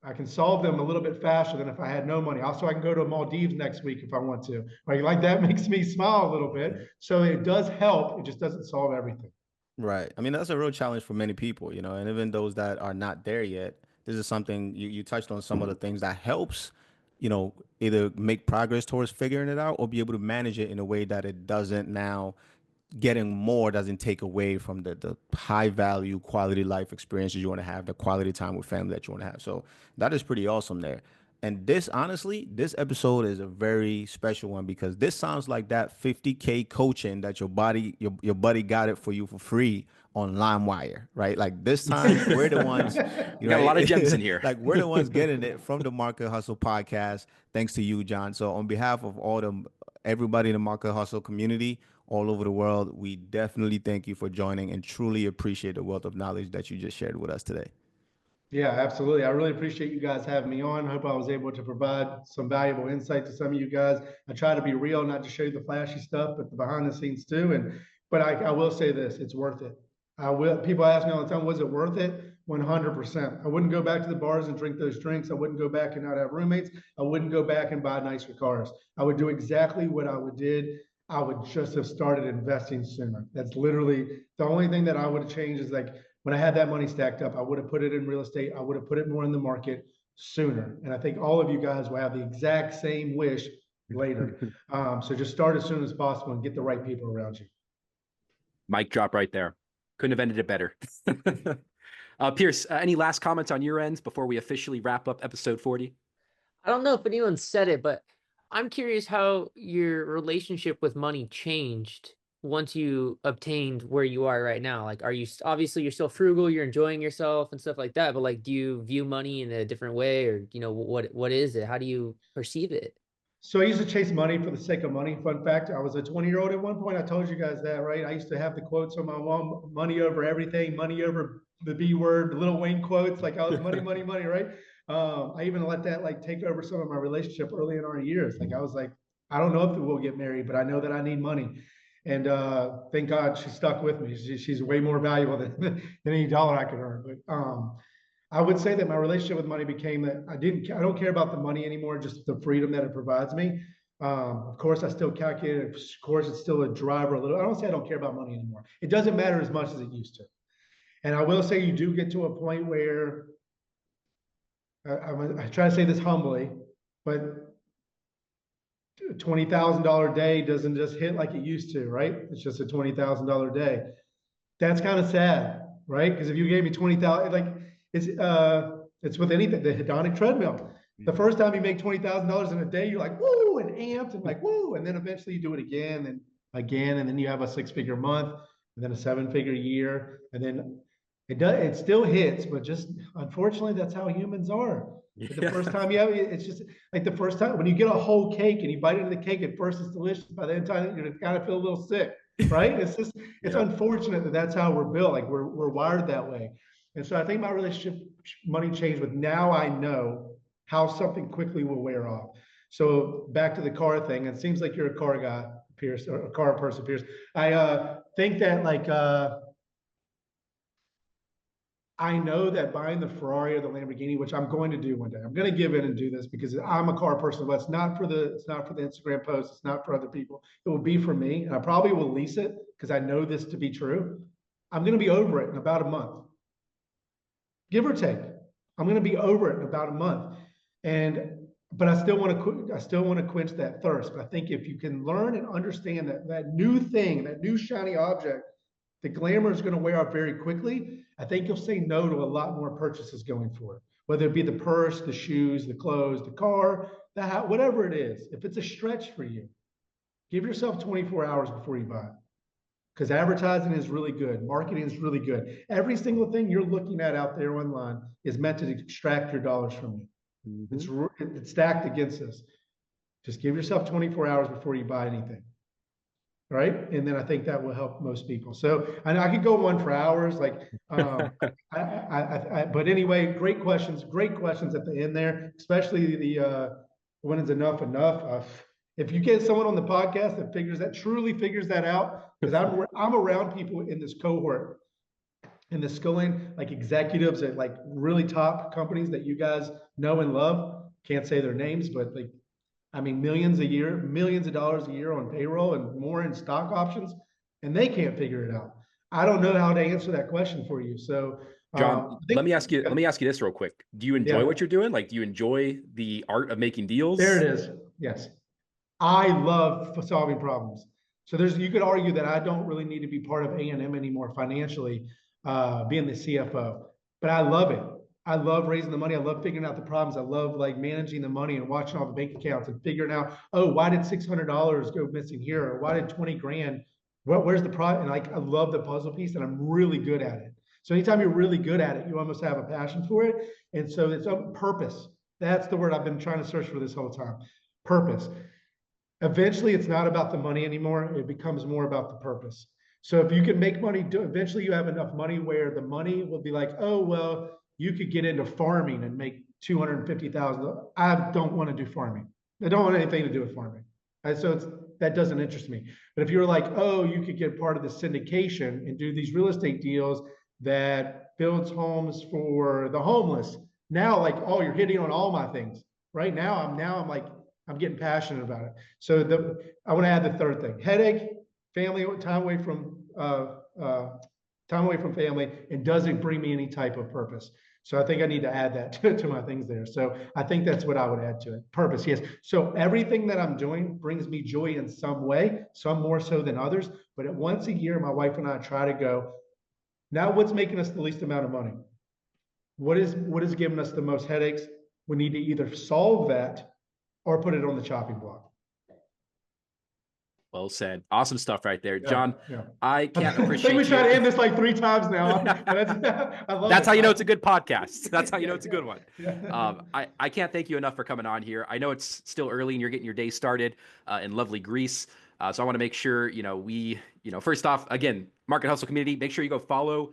I can solve them a little bit faster than if I had no money. Also, I can go to Maldives next week if I want to. Right? Like, that makes me smile a little bit. So it does help. It just doesn't solve everything. Right. I mean, that's a real challenge for many people, and even those that are not there yet, this is something you touched on some of the things that helps, either make progress towards figuring it out or be able to manage it in a way that it doesn't now getting more doesn't take away from the high value quality life experiences you want to have, the quality time with family that you want to have. So that is pretty awesome there. And this, honestly, this episode is a very special one because this sounds like that 50K coaching that your buddy got it for you for free on LimeWire, right? Like this time, we're the ones, We got a lot of gems in right? here. Like we're the ones getting it from the Market Hustle podcast, thanks to you, John. So on behalf of everybody in the Market Hustle community all over the world, we definitely thank you for joining and truly appreciate the wealth of knowledge that you just shared with us today. Yeah, absolutely. I really appreciate you guys having me on. I hope I was able to provide some valuable insight to some of you guys. I try to be real, not to show you the flashy stuff, but the behind the scenes too. But I will say this, it's worth it. People ask me all the time, was it worth it? 100%. I wouldn't go back to the bars and drink those drinks. I wouldn't go back and not have roommates. I wouldn't go back and buy nicer cars. I would do exactly what I would did. I would just have started investing sooner. That's literally the only thing that I would have changed is like, when I had that money stacked up, I would have put it in real estate. I would have put it more in the market sooner. And I think all of you guys will have the exact same wish later. So just start as soon as possible and get the right people around you. Mic drop right there. Couldn't have ended it better. Pierce, any last comments on your ends before we officially wrap up episode 40? I don't know if anyone said it, but I'm curious how your relationship with money changed once you obtained where you are right now. Like, are you obviously you're still frugal, you're enjoying yourself and stuff like that, but like, do you view money in a different way, or what is it? How do you perceive it? So I used to chase money for the sake of money. Fun fact, I was a 20-year-old at one point. I told you guys that, right? I used to have the quotes on my wall, money over everything, money over the B word, the Lil Wayne quotes, like I was money, money, money, right? I even let that like take over some of my relationship early in our years. Like I was like, I don't know if we'll get married, but I know that I need money. And thank God she stuck with me. She's way more valuable than any dollar I could earn. But I would say that my relationship with money became that I don't care about the money anymore, just the freedom that it provides me. Of course, I still calculate it. Of course, it's still a driver a little. I don't say I don't care about money anymore. It doesn't matter as much as it used to. And I will say you do get to a point where I try to say this humbly, but $20,000 day doesn't just hit like it used to, right? It's just a $20,000 day. That's kind of sad, right? Because if you gave me 20,000, like it's with anything, the hedonic treadmill. The first time you make $20,000 in a day, you're like, woo, and amped and like, woo. And then eventually you do it again and again. And then you have a 6-figure month and then a 7-figure year. And then it still hits, but just unfortunately, that's how humans are. The first time you have it, it's just like the first time when you get a whole cake and you bite into the cake, at first it's delicious. By the time you're kind of feel a little sick, right? It's unfortunate that that's how we're built. Like we're wired that way. And so I think my relationship money changed with now I know how something quickly will wear off. So back to the car thing, it seems like you're a car guy, Pierce, or a car person, Pierce. I think that like I know that buying the Ferrari or the Lamborghini, which I'm going to do one day, I'm going to give in and do this because I'm a car person, but it's not for the Instagram post. It's not for other people. It will be for me. And I probably will lease it because I know this to be true. I'm going to be over it in about a month, give or take. I'm going to be over it in about a month. But I still want to quench that thirst. But I think if you can learn and understand that new thing, that new shiny object, the glamour is going to wear off very quickly. I think you'll say no to a lot more purchases going forward, whether it be the purse, the shoes, the clothes, the car, the house, whatever it is. If it's a stretch for you, give yourself 24 hours before you buy it. Because advertising is really good. Marketing is really good. Every single thing you're looking at out there online is meant to extract your dollars from you. Mm-hmm. It's stacked against us. Just give yourself 24 hours before you buy anything. Right. And then I think that will help most people. So I could go on for hours, like, but anyway, great questions at the end there, especially the when it's enough. If you get someone on the podcast that truly figures that out, because I'm around people in this cohort, in the skilling, like executives at like really top companies that you guys know and love. Can't say their names, but like, I mean, millions of dollars a year on payroll and more in stock options, and they can't figure it out. I don't know how to answer that question for you. So, John, let me ask you this real quick. Do you enjoy what you're doing? Like, do you enjoy the art of making deals? There it is. Yes. I love solving problems. So you could argue that I don't really need to be part of A&M anymore financially, being the CFO, but I love it. I love raising the money. I love figuring out the problems. I love like managing the money and watching all the bank accounts and figuring out, oh, why did $600 go missing here? Or why did 20 grand? Where's the problem? And like, I love the puzzle piece and I'm really good at it. So anytime you're really good at it, you almost have a passion for it. And so it's a purpose. That's the word I've been trying to search for this whole time. Purpose. Eventually it's not about the money anymore. It becomes more about the purpose. So if you can make money, eventually you have enough money where the money will be like, oh, well, you could get into farming and make $250,000. I don't want to do farming. I don't want anything to do with farming. So that doesn't interest me. But if you're like, oh, you could get part of the syndication and do these real estate deals that builds homes for the homeless. Now, like, oh, you're hitting on all my things. Right now, I'm getting passionate about it. So I want to add the third thing: headache, family, time away from family, and does it bring me any type of purpose? So I think I need to add that to my things there. So I think that's what I would add to it. Purpose, yes. So everything that I'm doing brings me joy in some way, some more so than others. But once a year, my wife and I try to go, now what's making us the least amount of money? What is giving us the most headaches? We need to either solve that or put it on the chopping block. Well said. Awesome stuff right there, Yeah, John. yeah. I can't I appreciate think we tried you. to end this like 3 times now. That's how you know it's a good podcast. That's how you know it's a good one. Yeah. I can't thank you enough for coming on here. I know it's still early and you're getting your day started in lovely Greece. So I want to make sure, first off, again, Market Hustle community, make sure you go follow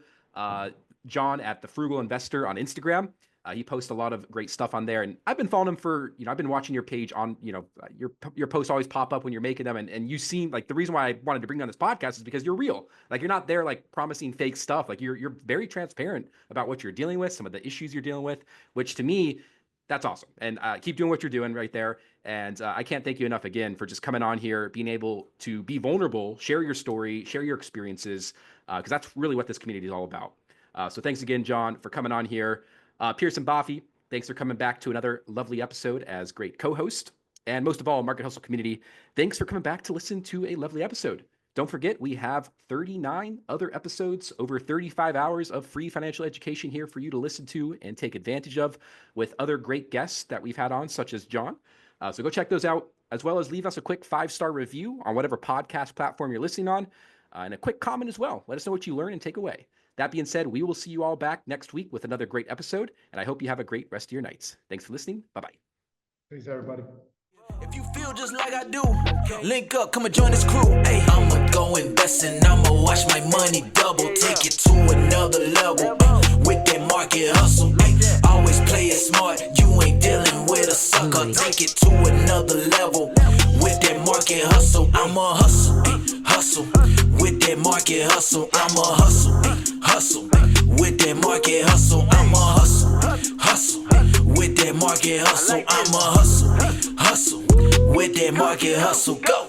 John at The Frugal Investor on Instagram. He posts a lot of great stuff on there, and I've been following him for, I've been watching your page on, your posts always pop up when you're making them. And you seem like, the reason why I wanted to bring you on this podcast is because you're real. Like, you're not there like promising fake stuff. Like, you're very transparent about what you're dealing with, some of the issues you're dealing with, which to me, that's awesome. And keep doing what you're doing right there. And I can't thank you enough again for just coming on here, being able to be vulnerable, share your story, share your experiences, because that's really what this community is all about. So thanks again, John, for coming on here. Pearson Boffey, thanks for coming back to another lovely episode as great co-host. And most of all, Market Hustle community, thanks for coming back to listen to a lovely episode. Don't forget, we have 39 other episodes, over 35 hours of free financial education here for you to listen to and take advantage of with other great guests that we've had on, such as John. So go check those out, as well as leave us a quick 5-star review on whatever podcast platform you're listening on, and a quick comment as well. Let us know what you learn and take away. That being said, we will see you all back next week with another great episode, and I hope you have a great rest of your nights. Thanks for listening. Bye-bye. Thanks, everybody. If you feel just like I do, link up, come and join this crew. Hey, I'ma go invest and I'ma watch my money double, take it to another level. With that market hustle, always play it smart. You ain't dealing with a sucker. Take it to another level. With that market hustle, I'ma hustle, hustle. With that market hustle, I'ma hustle, hustle. With that market hustle, I'ma hustle, hustle. With that market hustle, I'ma hustle, hustle. With that market hustle, go.